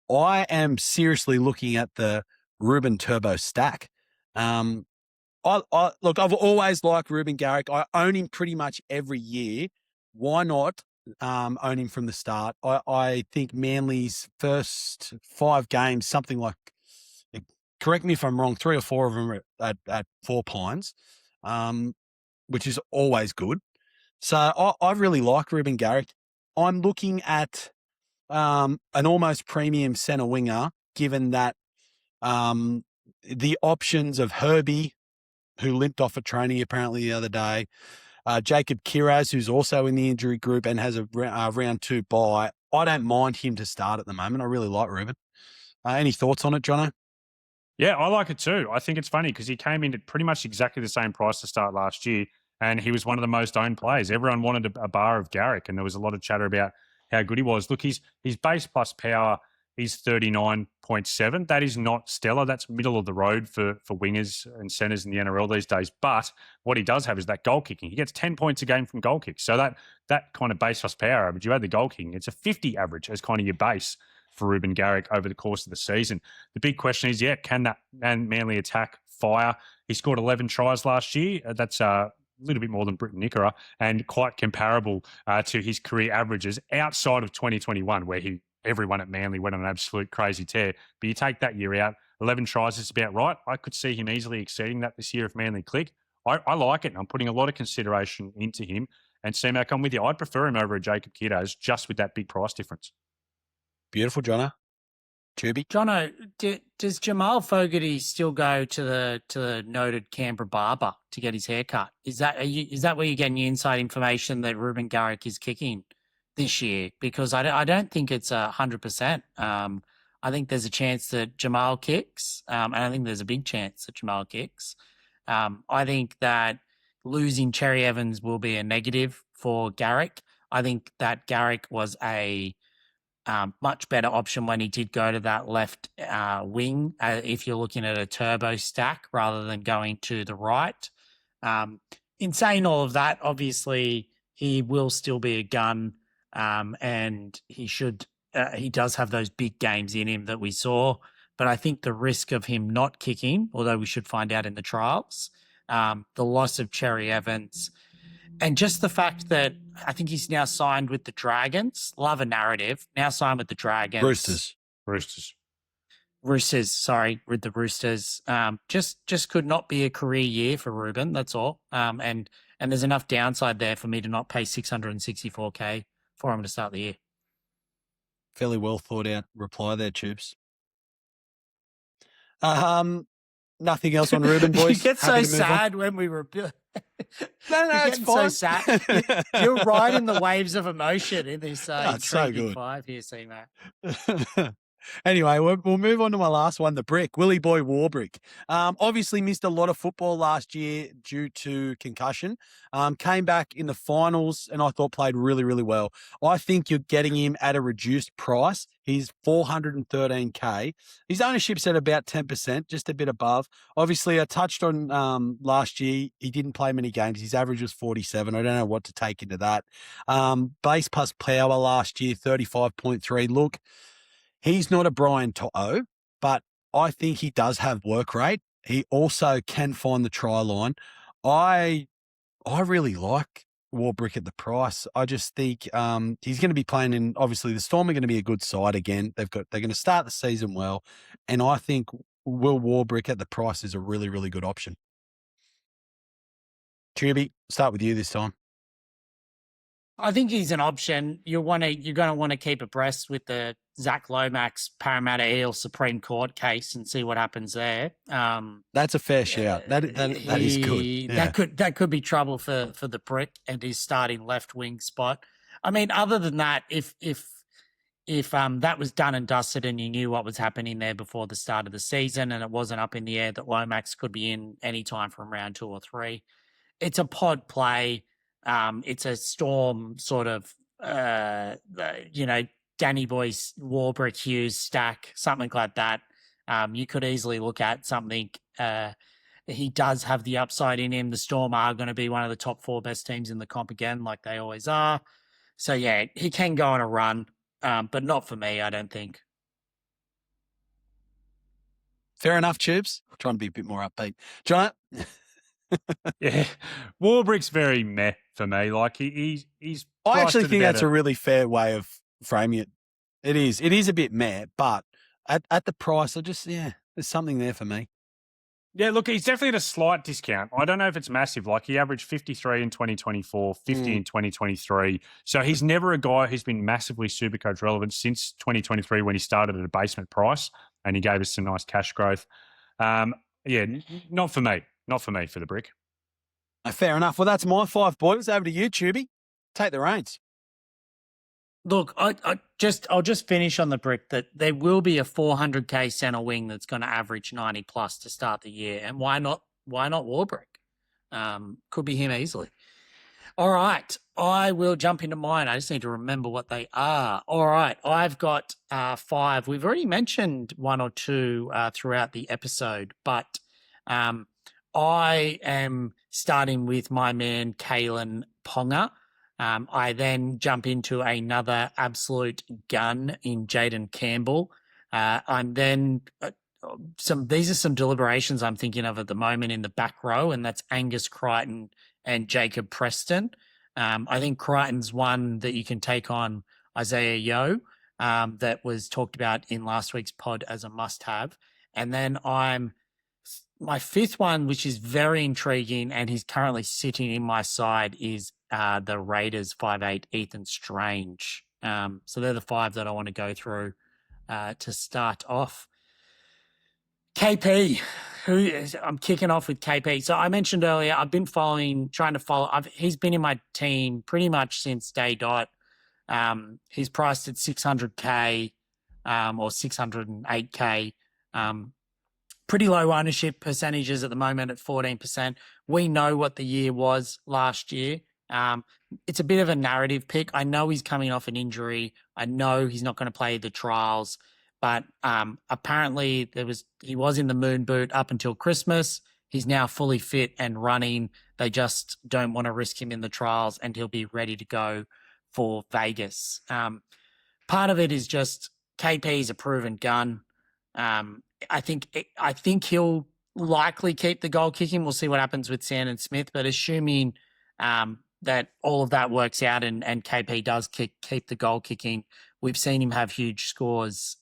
I am seriously looking at the Reuben Turbo stack. Look, I've always liked Reuben Garrick. I own him pretty much every year. Why not own him from the start? I think Manly's first 5 games, something like, correct me if I'm wrong, 3 or 4 of them are at 4 Pines, which is always good. So I really like Reuben Garrick. I'm looking at an almost premium centre winger, given that the options of Herbie, who limped off a training apparently the other day, Jacob Kiraz, who's also in the injury group and has a round 2 bye. I don't mind him to start at the moment. I really like Reuben. Any thoughts on it, Jono? Yeah, I like it too. I think it's funny because he came in at pretty much exactly the same price to start last year, and he was one of the most owned players. Everyone wanted a bar of Garrick, and there was a lot of chatter about how good he was. Look, his base plus power is 39.7. That is not stellar. That's middle of the road for wingers and centres in the NRL these days. But what he does have is that goal kicking. He gets 10 points a game from goal kicks. So that kind of base plus power average, you add the goal kicking, it's a 50 average as kind of your base for Reuben Garrick over the course of the season. The big question is, can that Manly attack fire? He scored 11 tries last year. That's a little bit more than Briton Nikora, and quite comparable to his career averages outside of 2021, where everyone at Manly went on an absolute crazy tear. But you take that year out, 11 tries is about right. I could see him easily exceeding that this year if Manly click. I like it, and I'm putting a lot of consideration into him. And Cmac, I'm with you. I'd prefer him over a Jacob Kiraz just with that big price difference. Beautiful, Jono. Tubby? Jono, does Jamal Fogarty still go to the noted Canberra barber to get his hair cut? Is that where you're getting your inside information that Reuben Garrick is kicking this year? Because I don't think it's 100%. I think there's a chance that Jamal kicks, and I think there's a big chance that Jamal kicks. I think that losing Cherry Evans will be a negative for Garrick. I think that Garrick was a much better option when he did go to that left wing, if you're looking at a turbo stack rather than going to the right. In saying all of that, obviously he will still be a gun, and he does have those big games in him that we saw. But I think the risk of him not kicking, although we should find out in the trials, the loss of Cherry Evans, and just the fact that I think he's now signed with the Dragons. Love a narrative. Now signed with the Dragons. Roosters, sorry, with the Roosters. Just could not be a career year for Reuben, that's all. And there's enough downside there for me to not pay $664K for him to start the year. Fairly well thought out reply there, Tubes. Nothing else on Reuben, boys? You get so sad when we were... No, it's fine. So sad. You're riding the waves of emotion in this it's so good. 5 here, C-Mac. Anyway, we'll move on to my last one, the brick, Willie Boy Warbrick. Obviously missed a lot of football last year due to concussion. Came back in the finals and I thought played really, really well. I think you're getting him at a reduced price. He's $413K. His ownership's at about 10%, just a bit above. Obviously, I touched on last year, he didn't play many games. His average was 47. I don't know what to take into that. Base plus power last year, 35.3. Look, he's not a Brian To'o, but I think he does have work rate. He also can find the try line. I really like Warbrick at the price. I just think he's going to be playing in. Obviously, the Storm are going to be a good side again. They're going to start the season well, and I think Will Warbrick at the price is a really, really good option. Tubey, start with you this time. I think he's an option. You're going to want to keep abreast with the Zach Lomax Parramatta Eel Supreme Court case and see what happens there. That's a fair shout. That is good. Yeah. That could be trouble for the Brick and his starting left wing spot. I mean, other than that, if that was done and dusted and you knew what was happening there before the start of the season and it wasn't up in the air that Lomax could be in any time from round 2 or 3, it's a pod play. It's a Storm sort of, Danny Boy's Warbrick Hughes stack, something like that. You could easily look at something. He does have the upside in him. The Storm are going to be one of the top 4 best teams in the comp again, like they always are. So, yeah, he can go on a run, but not for me, I don't think. Fair enough, Tubes. Trying to be a bit more upbeat. Jono? Yeah, Warbrick's very meh for me. Like he's. I actually think that's a really fair way of framing it. It is a bit meh, but at the price, there's something there for me. Yeah, look, he's definitely at a slight discount. I don't know if it's massive. Like he averaged 53 in 2024, 50 in 2023. So he's never a guy who's been massively Supercoach relevant since 2023 when he started at a basement price and he gave us some nice cash growth. Not for me. Not for me for the Brick. Fair enough. Well, that's my 5 boys. Over to you, Tubey. Take the reins. Look, I'll just finish on the Brick that there will be a 400k centre wing that's going to average 90 plus to start the year, and why not Warbrick? Could be him easily. All right, I will jump into mine. I just need to remember what they are. All right, I've got 5. We've already mentioned 1 or 2 throughout the episode, but I am starting with my man Kalyn Ponga. I then jump into another absolute gun in Jayden Campbell. I'm then these are some deliberations I'm thinking of at the moment in the back row, and that's Angus, Crichton, and Jacob Preston. I think Crichton's one that you can take on Isaiah Yeo, that was talked about in last week's pod as a must-have. And then my 5th one, which is very intriguing, and he's currently sitting in my side, is the Raiders 5'8", Ethan Strange. So they're the 5 that I want to go through to start off. KP, I'm kicking off with KP. So I mentioned earlier, I've been trying to follow. He's been in my team pretty much since day dot. He's priced at 600k or 608k. Pretty low ownership percentages at the moment at 14%. We know what the year was last year. It's a bit of a narrative pick. I know he's coming off an injury. I know he's not going to play the trials, but apparently he was in the moon boot up until Christmas. He's now fully fit and running. They just don't want to risk him in the trials, and he'll be ready to go for Vegas. Part of it is just KP's a proven gun. I think he'll likely keep the goal kicking. We'll see what happens with Sandon Smith, but assuming that all of that works out and KP does keep the goal kicking, we've seen him have huge scores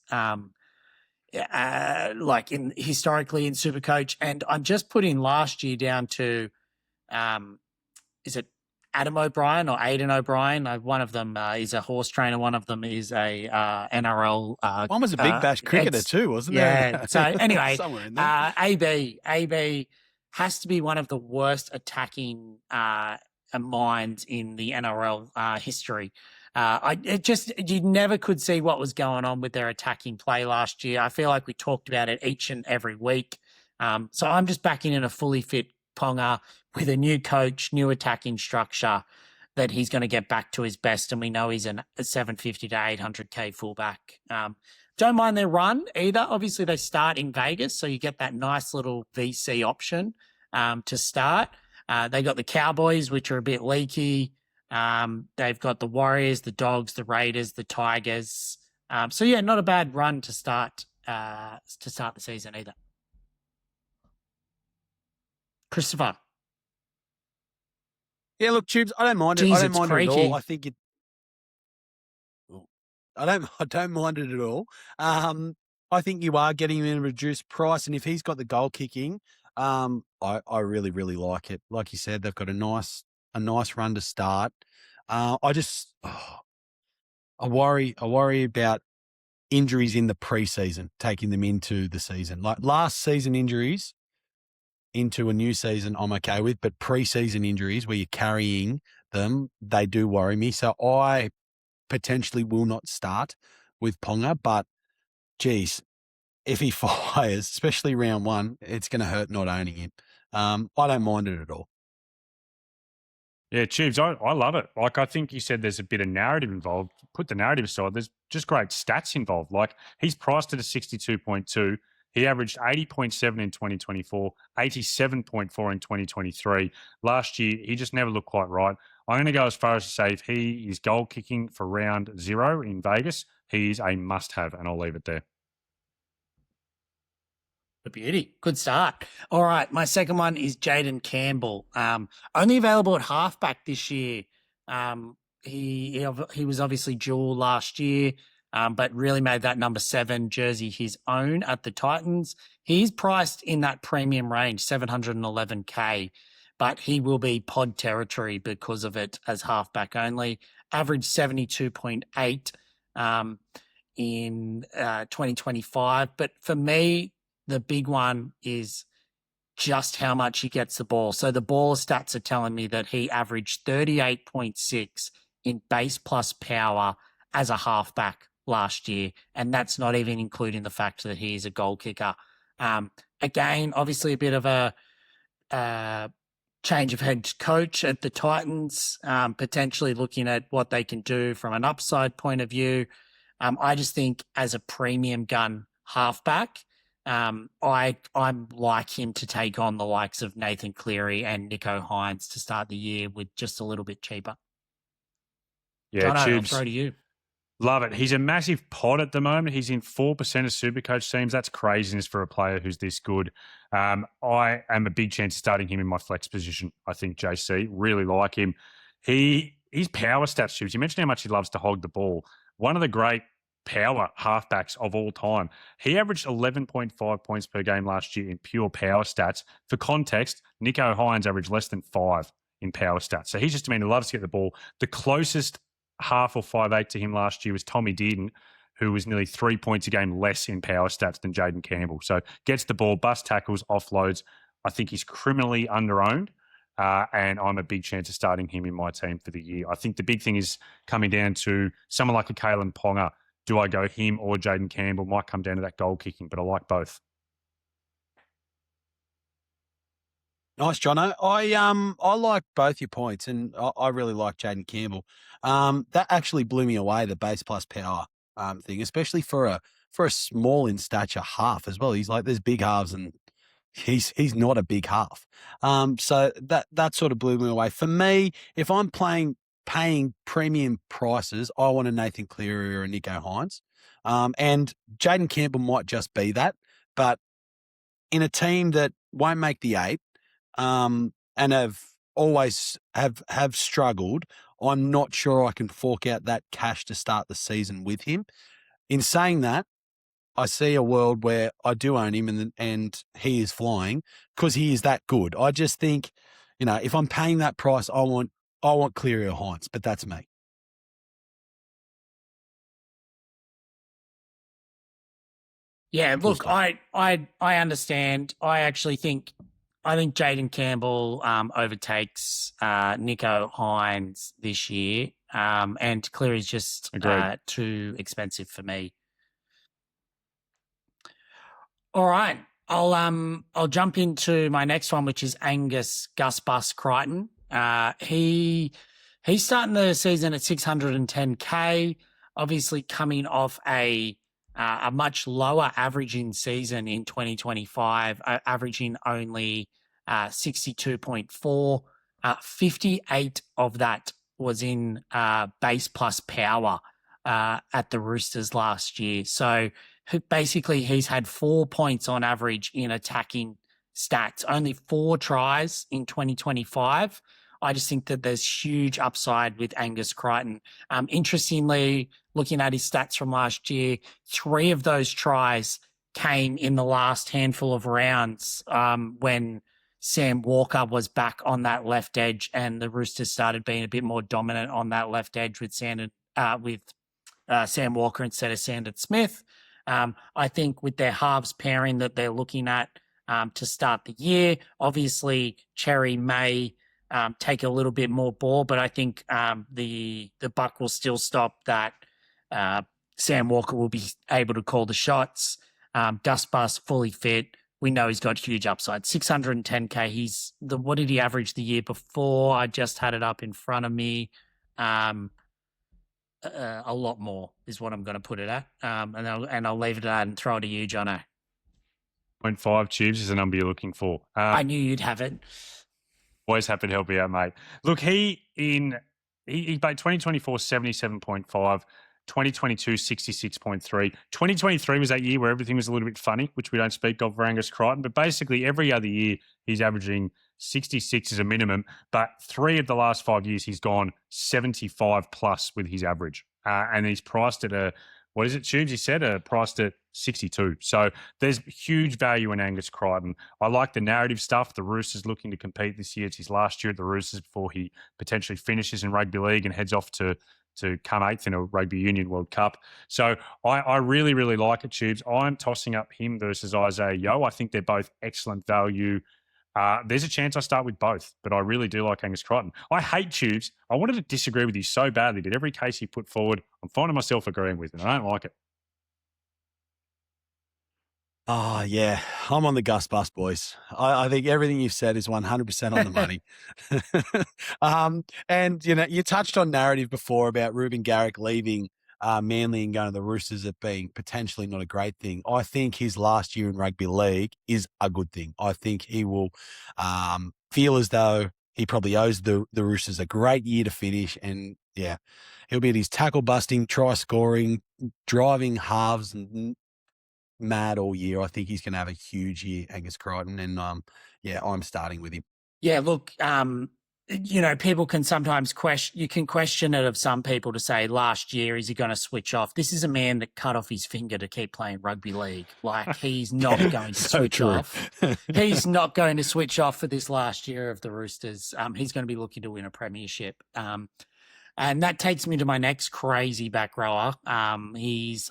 historically in Supercoach. And I'm just putting last year down to is it Adam O'Brien or Aidan O'Brien? One of them is a horse trainer. One of them is a NRL. One was a Big Bash cricketer too, wasn't there? Yeah. So anyway, somewhere in there. AB has to be one of the worst attacking minds in the NRL history. You never could see what was going on with their attacking play last year. I feel like we talked about it each and every week. So I'm just backing in a fully fit Ponga with a new coach, new attacking structure, that he's going to get back to his best. And we know he's a 750 to 800k fullback. Don't mind their run either. Obviously, they start in Vegas, so you get that nice little VC option to start. They got the Cowboys, which are a bit leaky. They've got the Warriors, the Dogs, the Raiders, the Tigers. Not a bad run to start the season either. Fair enough. Well, that's my 5 boys. Over to you, Tubby. All right, Christopher. Yeah, look, Tubes, I don't mind it. Jeez, I don't it's mind it at creaky. all. I think it. I don't mind it at all. I think you are getting him in a reduced price, and if he's got the goal kicking, I really, really like it. Like you said, they've got a nice run to start. I worry about injuries in the preseason, taking them into the season. Like last season injuries into a new season, I'm okay with, but preseason injuries where you're carrying them, they do worry me. So I potentially will not start with Ponga, but geez, if he fires, especially round one, it's going to hurt not owning him. I don't mind it at all. Yeah, Tubes, I love it. Like, I think you said there's a bit of narrative involved. Put the narrative aside, there's just great stats involved. Like, he's priced at a 62.2. He averaged 80.7 in 2024, 87.4 in 2023. Last year, he just never looked quite right. I'm going to go as far as to say if he is goal kicking for round 0 in Vegas, he's a must-have, and I'll leave it there. A beauty. Good start. All right. My second one is Jayden Campbell. Only available at halfback this year. He was obviously dual last year, but really made that number 7 jersey his own at the Titans. He's priced in that premium range, $711K, but he will be pod territory because of it as halfback only. Average 72.8 in 2025. But for me, the big one is just how much he gets the ball. So the ball stats are telling me that he averaged 38.6 in base plus power as a halfback last year. And that's not even including the fact that he is a goal kicker. Again, obviously a bit of a change of head coach at the Titans, potentially looking at what they can do from an upside point of view. I just think as a premium gun halfback, I'm like him to take on the likes of Nathan Cleary and Nicho Hynes to start the year with just a little bit cheaper. Yeah, Jono, I'll Tubes. throw to you. Love it. He's a massive pod at the moment. He's in 4% of SuperCoach teams. That's craziness for a player who's this good. I am a big chance of starting him in my flex position. I think JC, really like him. His power stats, Tubes. You mentioned how much he loves to hog the ball. One of the great power halfbacks of all time. He averaged 11.5 points per game last year in pure power stats. For context, Nicho Hynes averaged less than 5 in power stats. So he's just a man who loves to get the ball. The closest half or 5'8" to him last year was Tommy Dearden, who was nearly 3 points a game less in power stats than Jayden Campbell. So gets the ball, bust tackles, offloads. I think he's criminally underowned. And I'm a big chance of starting him in my team for the year. I think the big thing is coming down to someone like a Kalyn Ponga. Do I go him or Jayden Campbell? Might come down to that goal kicking, but I like both. Nice, Jono. I like both your points, and I really like Jayden Campbell. That actually blew me away, the base plus power thing, especially for a small in stature half as well. He's like, there's big halves, and he's not a big half. So that sort of blew me away. For me, if I'm paying premium prices, I want a Nathan Cleary or a Nicho Hynes. And Jayden Campbell might just be that, but in a team that won't make the 8, and have always have struggled, I'm not sure I can fork out that cash to start the season with him. In saying that, I see a world where I do own him and he is flying because he is that good. I just think, if I'm paying that price, I want Cleary or Hynes, but that's me. Yeah, look, I understand. I think Jayden Campbell overtakes Nicho Hynes this year, and Cleary's just too expensive for me. All right, I'll jump into my next one, which is Angus Gus Bus Crichton. He's starting the season at 610K, obviously coming off a much lower averaging season in 2025, averaging only 62.4. 58 of that was in base plus power at the Roosters last year. So basically he's had 4 points on average in attacking stats, only 4 tries in 2025. I just think that there's huge upside with Angus Crichton. Interestingly, looking at his stats from last year, 3 of those tries came in the last handful of rounds when Sam Walker was back on that left edge and the Roosters started being a bit more dominant on that left edge with Sam Walker instead of Sandon Smith. I think with their halves pairing that they're looking at to start the year, obviously Cherry may take a little bit more ball, but I think the buck will still stop that. Sam Walker will be able to call the shots. Dust Bus fully fit. We know he's got huge upside. 610K. What did he average the year before? I just had it up in front of me. A lot more is what I'm going to put it at. And I'll leave it at that and throw it to you, Jono. 0.5 Tubes is the number you're looking for. I knew you'd have it. Always happy to help you out, mate. Look, he played 2024 77.5, 2022 66.3. 2023 was that year where everything was a little bit funny, which we don't speak of for Angus Crichton. But basically, every other year he's averaging 66 as a minimum. But 3 of the last 5 years he's gone 75 plus with his average, and he's priced at what is it, Tubes? He said priced at 62. So there's huge value in Angus Crichton. I like the narrative stuff. The Roosters looking to compete this year. It's his last year at the Roosters before he potentially finishes in rugby league and heads off to come 8th in a Rugby Union World Cup. So I really, really like it, Tubes. I'm tossing up him versus Isaiah Yeo. I think they're both excellent value. There's a chance I start with both, but I really do like Angus Crichton. I hate Tubes. I wanted to disagree with you so badly, but every case he put forward, I'm finding myself agreeing with, and I don't like it. Oh, yeah. I'm on the Gus Bus, boys. I think everything you've said is 100% on the money. And, you touched on narrative before about Reuben Garrick leaving Manly and going to the Roosters as being potentially not a great thing. I think his last year in rugby league is a good thing. I think he will feel as though he probably owes the Roosters a great year to finish. And, yeah, he'll be at his tackle busting, try scoring, driving halves and mad all year. I think he's going to have a huge year, Angus Crichton, and I'm starting with him. Yeah, look, people can sometimes question it of some people to say last year, is he going to switch off? This is a man that cut off his finger to keep playing rugby league. Like, he's not going to switch off. He's not going to switch off for this last year of the Roosters. He's going to be looking to win a premiership. And that takes me to my next crazy back rower. He's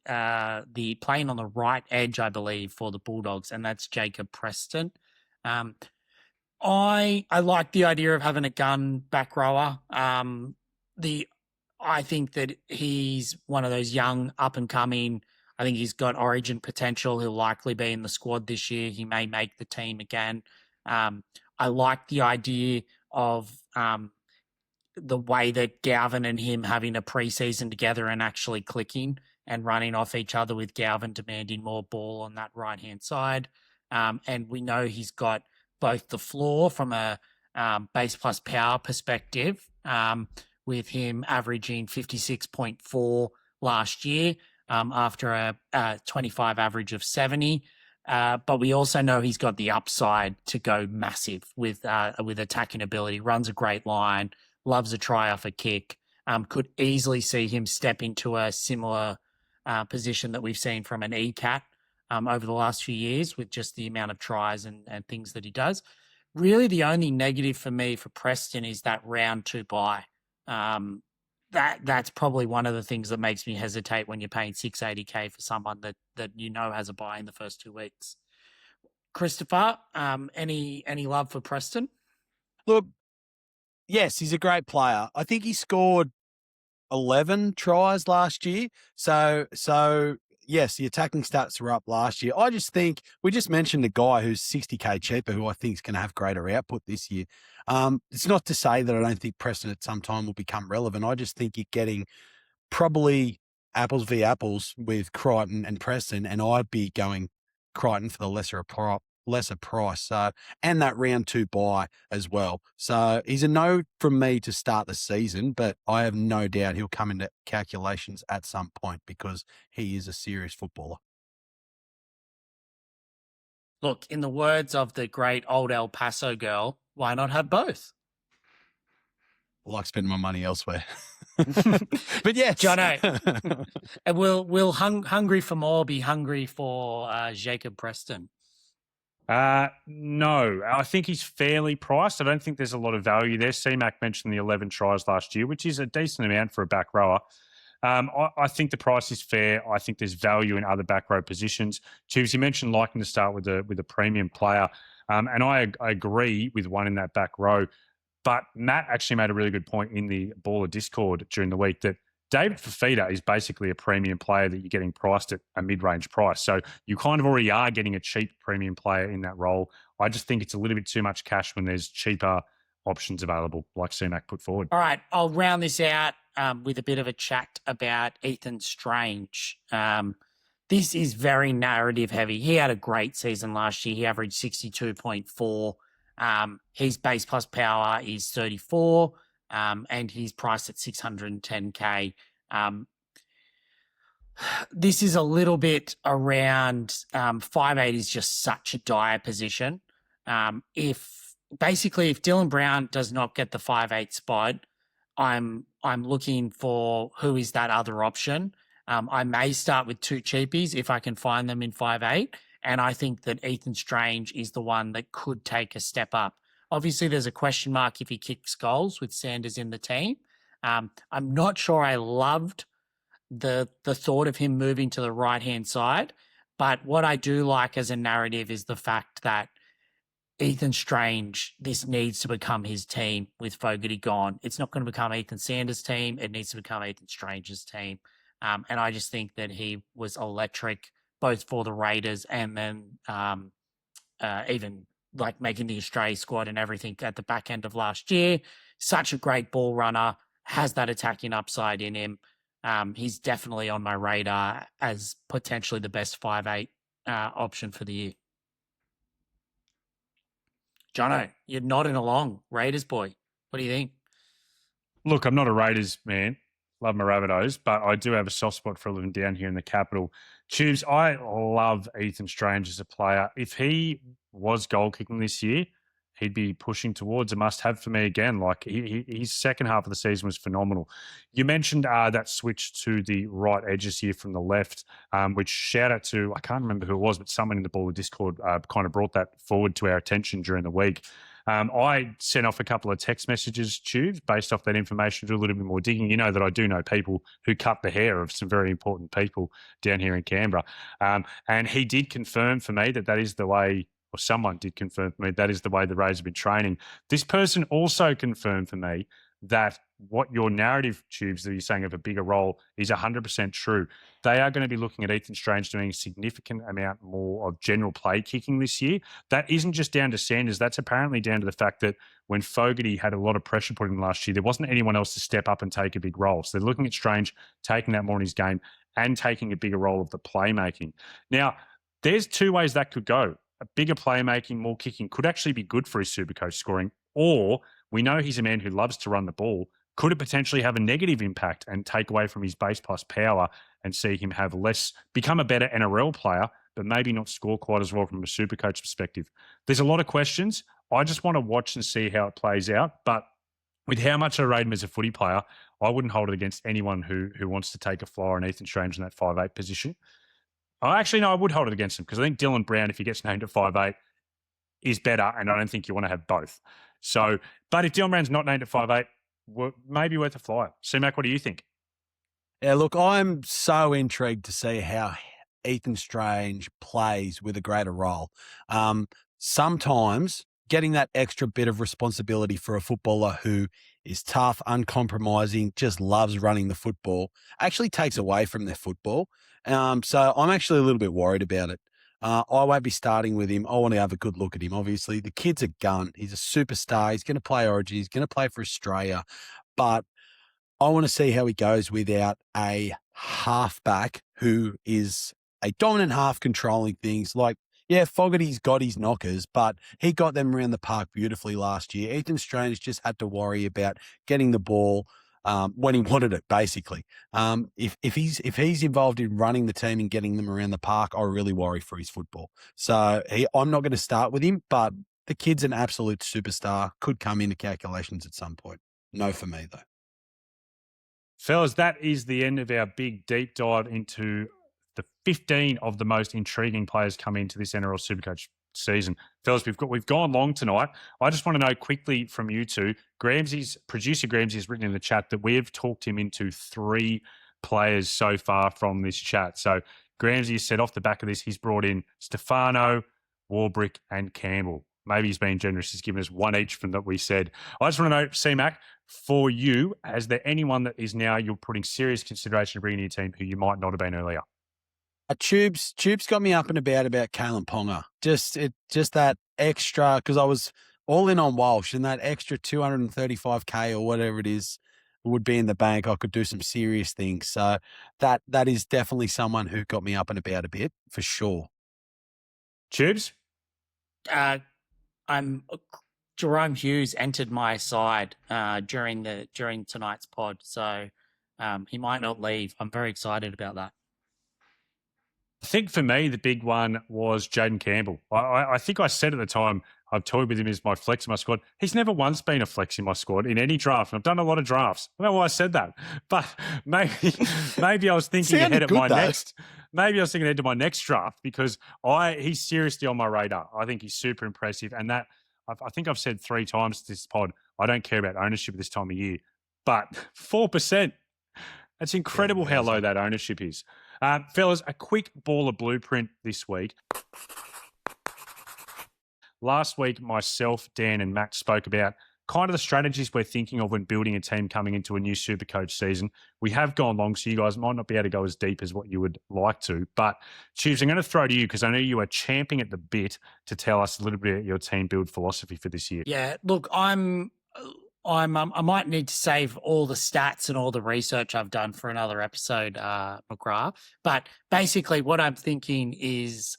the playing on the right edge, I believe, for the Bulldogs, and that's Jacob Preston. I like the idea of having a gun back rower. I think that he's one of those young, up and coming. I think he's got origin potential. He'll likely be in the squad this year. He may make the team again. I like the idea of the way that Galvin and him having a preseason together and actually clicking and running off each other, with Galvin demanding more ball on that right-hand side. And we know he's got both the floor from a base plus power perspective, with him averaging 56.4 last year after a 25 average of 70. But we also know he's got the upside to go massive with attacking ability, runs a great line, loves a try off a kick. Could easily see him step into a similar position that we've seen from an ECAT over the last few years, with just the amount of tries and things that he does. Really, the only negative for me for Preston is that round 2 bye. That's probably one of the things that makes me hesitate when you're paying $680K for someone that has a bye in the first 2 weeks. Christopher, any love for Preston? Look, yes, he's a great player. I think he scored 11 tries last year. So yes, the attacking stats were up last year. I just think we just mentioned a guy who's $60K cheaper, who I think is going to have greater output this year. It's not to say that I don't think Preston at some time will become relevant. I just think you're getting probably apples v apples with Crichton and Preston, and I'd be going Crichton for the lesser price. So, and that round 2 bye as well. So he's a no from me to start the season, but I have no doubt he'll come into calculations at some point because he is a serious footballer. Look, in the words of the great old El Paso girl, why not have both? I like spending my money elsewhere. But yes. Jono, and will Hungry for More be hungry for Jacob Preston? No, I think he's fairly priced. I don't think there's a lot of value there. Cmac mentioned the 11 tries last year, which is a decent amount for a back rower. I think the price is fair. I think there's value in other back row positions. Tubes, you mentioned liking to start with a premium player, and I agree with one in that back row. But Matt actually made a really good point in the Baller Discord during the week that David Fafita is basically a premium player that you're getting priced at a mid-range price. So you kind of already are getting a cheap premium player in that role. I just think it's a little bit too much cash when there's cheaper options available, like Cmac put forward. All right, I'll round this out with a bit of a chat about Ethan Strange. This is very narrative heavy. He had a great season last year. He averaged 62.4. His base plus power is 34, and he's priced at 610K. This is a little bit around 5'8" is just such a dire position. If Dylan Brown does not get the 5'8" spot, I'm looking for who is that other option. I may start with two cheapies if I can find them in 5'8", and I think that Ethan Strange is the one that could take a step up. Obviously, there's a question mark if he kicks goals with Sanders in the team. I'm not sure I loved the thought of him moving to the right-hand side, but what I do like as a narrative is the fact that Ethan Strange, this needs to become his team with Fogarty gone. It's not going to become Ethan Sanders' team. It needs to become Ethan Strange's team. And I just think that he was electric both for the Raiders and then even like making the Australia squad and everything at the back end of last year. Such a great ball runner, has that attacking upside in him. He's definitely on my radar as potentially the best 5'8" option for the year. Jono, you're nodding along. Raiders boy. What do you think? Look, I'm not a Raiders man. Love my Rabbitohs, but I do have a soft spot for living down here in the capital. Tubes, I love Ethan Strange as a player. If he was goal kicking this year, he'd be pushing towards a must-have for me again. Like his second half of the season was phenomenal. You mentioned that switch to the right edges here from the left, which shout out to, I can't remember who it was, but someone in the Baller Discord kind of brought that forward to our attention during the week. I sent off a couple of text messages, Tubes, based off that information, do a little bit more digging. You know that I do know people who cut the hair of some very important people down here in Canberra. And he did confirm for me that is the way, or someone did confirm for me, that is the way the Rays have been training. This person also confirmed for me that what your narrative, Tubes, that you're saying of a bigger role is 100% true. They are going to be looking at Ethan Strange doing a significant amount more of general play kicking this year. That isn't just down to Sanders. That's apparently down to the fact that when Fogarty had a lot of pressure put in last year, there wasn't anyone else to step up and take a big role. So they're looking at Strange taking that more in his game and taking a bigger role of the playmaking. Now, there's two ways that could go. A bigger playmaking, more kicking could actually be good for his Supercoach scoring, or we know he's a man who loves to run the ball. Could it potentially have a negative impact and take away from his base plus power and see him have less, become a better NRL player, but maybe not score quite as well from a Supercoach perspective? There's a lot of questions. I just want to watch and see how it plays out. But with how much I rate him as a footy player, I wouldn't hold it against anyone who wants to take a flyer on Ethan Strange in that 5'8" position. Actually, no, I would hold it against him because I think Dylan Brown, if he gets named at 5'8", is better, and I don't think you want to have both. So, but if Dylan Brown's not named at 5'8", maybe worth a flyer. Cmac, what do you think? Yeah, look, I'm so intrigued to see how Ethan Strange plays with a greater role. Sometimes getting that extra bit of responsibility for a footballer who is tough, uncompromising, just loves running the football, actually takes away from their football. So I'm actually a little bit worried about it. I won't be starting with him. I want to have a good look at him, obviously. The kid's a gun. He's a superstar. He's going to play Origin. He's going to play for Australia. But I want to see how he goes without a halfback who is a dominant half controlling things. Like, yeah, Fogarty's got his knockers, but he got them around the park beautifully last year. Ethan Strange just had to worry about getting the ball when he wanted it, basically. If he's involved in running the team and getting them around the park, I really worry for his football. So I'm not going to start with him, but the kid's an absolute superstar. Could come into calculations at some point. No for me, though. Fellas, that is the end of our big deep dive into the 15 of the most intriguing players coming into this NRL SuperCoach season. Fellas, we've gone long tonight. I just want to know quickly from you two, producer Gramsy's written in the chat that we have talked him into 3 players so far from this chat. So Gramsy said off the back of this, he's brought in Stefano, Warbrick, and Campbell. Maybe he's been generous. He's given us 1 each from that we said. I just want to know, Cmac, for you, is there anyone that is now you're putting serious consideration to bringing to your team who you might not have been earlier? Tubes got me up and about Kalyn Ponga. Just that extra, because I was all in on Walsh, and that extra 235K or whatever it is would be in the bank. I could do some serious things. So that is definitely someone who got me up and about a bit for sure. Tubes? Jahrome Hughes entered my side during tonight's pod, so he might not leave. I'm very excited about that. I think for me, the big one was Jayden Campbell. I think I said at the time, I've toyed with him as my flex in my squad. He's never once been a flex in my squad in any draft. And I've done a lot of drafts. I don't know why I said that, but maybe I was thinking ahead of my next. Maybe I was thinking ahead to my next draft because he's seriously on my radar. I think he's super impressive. And that I think I've said 3 times this pod, I don't care about ownership at this time of year, but 4%. It's incredible how low that ownership is. Fellas, a quick baller blueprint this week. Last week, myself, Dan, and Matt spoke about kind of the strategies we're thinking of when building a team coming into a new SuperCoach season. We have gone long, so you guys might not be able to go as deep as what you would like to. But, Tubes, I'm going to throw to you because I know you are champing at the bit to tell us a little bit about your team build philosophy for this year. Yeah, look, I might need to save all the stats and all the research I've done for another episode, McGrath. But basically, what I'm thinking is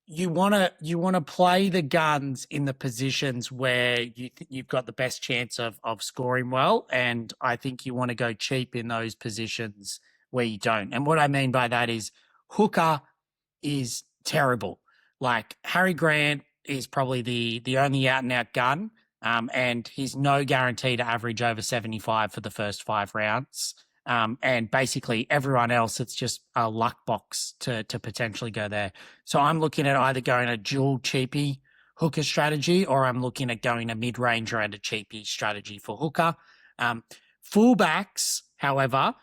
you want to play the guns in the positions where you've got the best chance of scoring well, and I think you want to go cheap in those positions where you don't. And what I mean by that is hooker is terrible. Like Harry Grant is probably the only out and out gun. And he's no guarantee to average over 75 for the first 5 rounds. And basically everyone else, it's just a luck box to potentially go there. So I'm looking at either going a dual cheapie hooker strategy, or I'm looking at going a mid-ranger and a cheapie strategy for hooker. Fullbacks, however,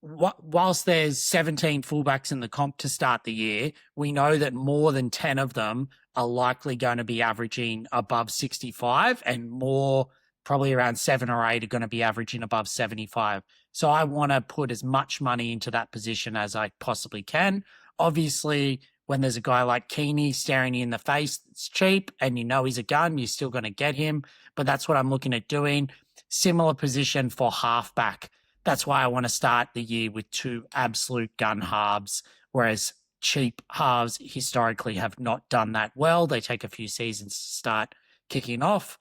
whilst there's 17 fullbacks in the comp to start the year, we know that more than 10 of them are likely going to be averaging above 65, and more, probably around 7 or 8, are going to be averaging above 75. So I want to put as much money into that position as I possibly can. Obviously, when there's a guy like Keeney staring you in the face, it's cheap, and you know he's a gun, you're still going to get him. But that's what I'm looking at doing. Similar position for halfback. That's why I want to start the year with 2 absolute gun halves, whereas cheap halves historically have not done that well. They take a few seasons to start kicking off.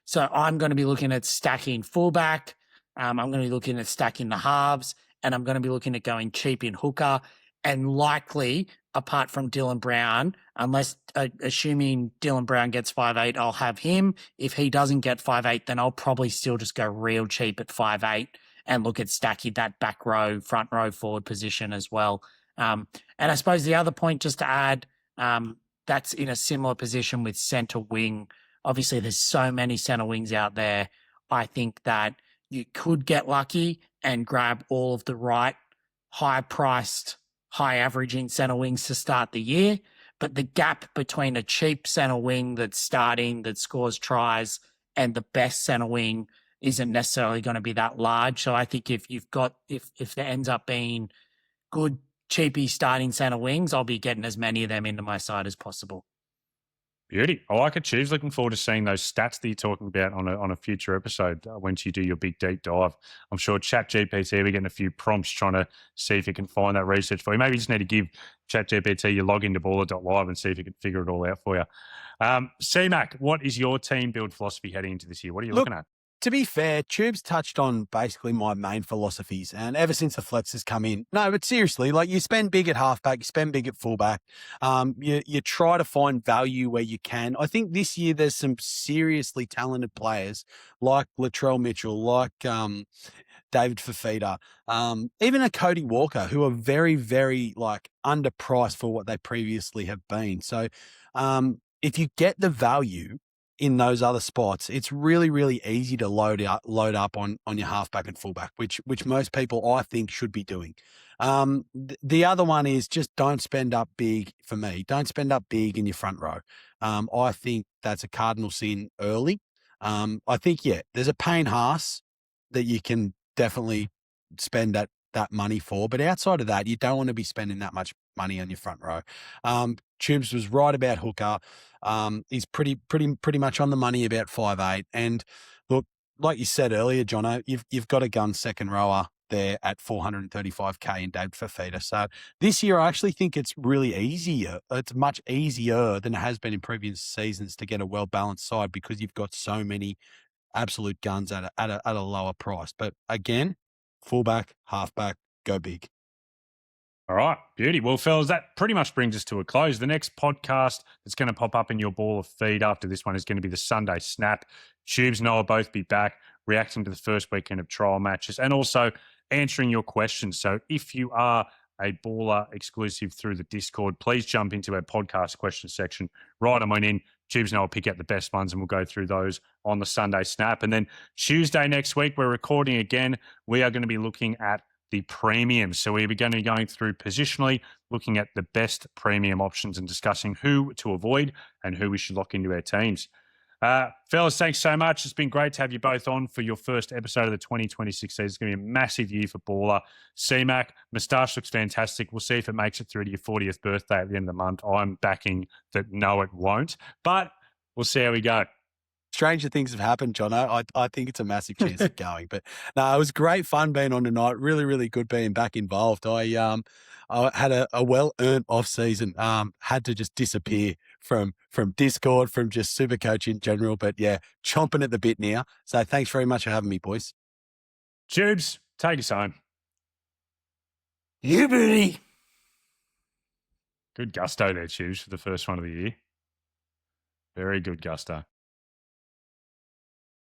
So I'm going to be looking at stacking fullback. I'm going to be looking at stacking the halves, and I'm going to be looking at going cheap in hooker, and likely, apart from Dylan Brown, unless assuming Dylan Brown gets 5'8", I'll have him. If he doesn't get 5'8", then I'll probably still just go real cheap at 5'8", and look at stacking that back row, front row forward position as well. And I suppose the other point just to add, that's in a similar position with centre wing. Obviously, there's so many centre wings out there. I think that you could get lucky and grab all of the right high-priced, high-averaging centre wings to start the year. But the gap between a cheap centre wing that's starting, that scores tries, and the best centre wing isn't necessarily going to be that large. So I think if there ends up being good, cheapy starting centre wings, I'll be getting as many of them into my side as possible. Beauty. I like it, Chiefs. Looking forward to seeing those stats that you're talking about on a future episode once you do your big deep dive. I'm sure ChatGPT, we're getting a few prompts trying to see if it can find that research for you. Maybe you just need to give ChatGPT your login to ballr.live and see if it can figure it all out for you. CMAC, what is your team build philosophy heading into this year? What are you looking at? to be fair, Tubes touched on basically my main philosophies, and ever since the flex has come in, no, but seriously, like you spend big at halfback, you spend big at fullback, you try to find value where you can. I think this year there's some seriously talented players like Latrell Mitchell, like David Fafita, even a Cody Walker, who are very, very like underpriced for what they previously have been. So if you get the value in those other spots, it's really, really easy to load up on your halfback and fullback, which most people I think should be doing. The other one is just don't spend up big for me. Don't spend up big in your front row. I think that's a cardinal sin early. I think, there's a Payne Haas that you can definitely spend that money for, but outside of that, you don't want to be spending that much money on your front row. Tubes was right about Hooker. He's pretty much on the money about 5'8". And look, like you said earlier, Jono, you've got a gun second rower there at 435k in David Fafita. So this year, I actually think it's really easier. It's much easier than it has been in previous seasons to get a well-balanced side because you've got so many absolute guns at a lower price. But again, fullback, halfback, go big. All right, beauty. Well, fellas, that pretty much brings us to a close. The next podcast that's going to pop up in your baller feed after this one is going to be the Sunday Snap. Tubes and I will both be back reacting to the first weekend of trial matches and also answering your questions. So if you are a baller exclusive through the Discord, please jump into our podcast question section. Write them in. Tubes and I will pick out the best ones and we'll go through those on the Sunday Snap. And then Tuesday next week, we're recording again. We are going to be looking at the premium. So we're going to be going through positionally, looking at the best premium options and discussing who to avoid and who we should lock into our teams. Fellas, thanks so much. It's been great to have you both on for your first episode of the 2026 season. It's going to be a massive year for baller. Cmac, moustache looks fantastic. We'll see if it makes it through to your 40th birthday at the end of the month. I'm backing that no, it won't. But we'll see how we go. Stranger things have happened, Jono. I think it's a massive chance of going. But no, it was great fun being on tonight. Really, really good being back involved. I had a well-earned off-season. Had to just disappear from Discord, from just SuperCoach in general. But yeah, chomping at the bit now. So thanks very much for having me, boys. Tubes, take us home. You booty. Good gusto there, Tubes, for the first one of the year. Very good gusto.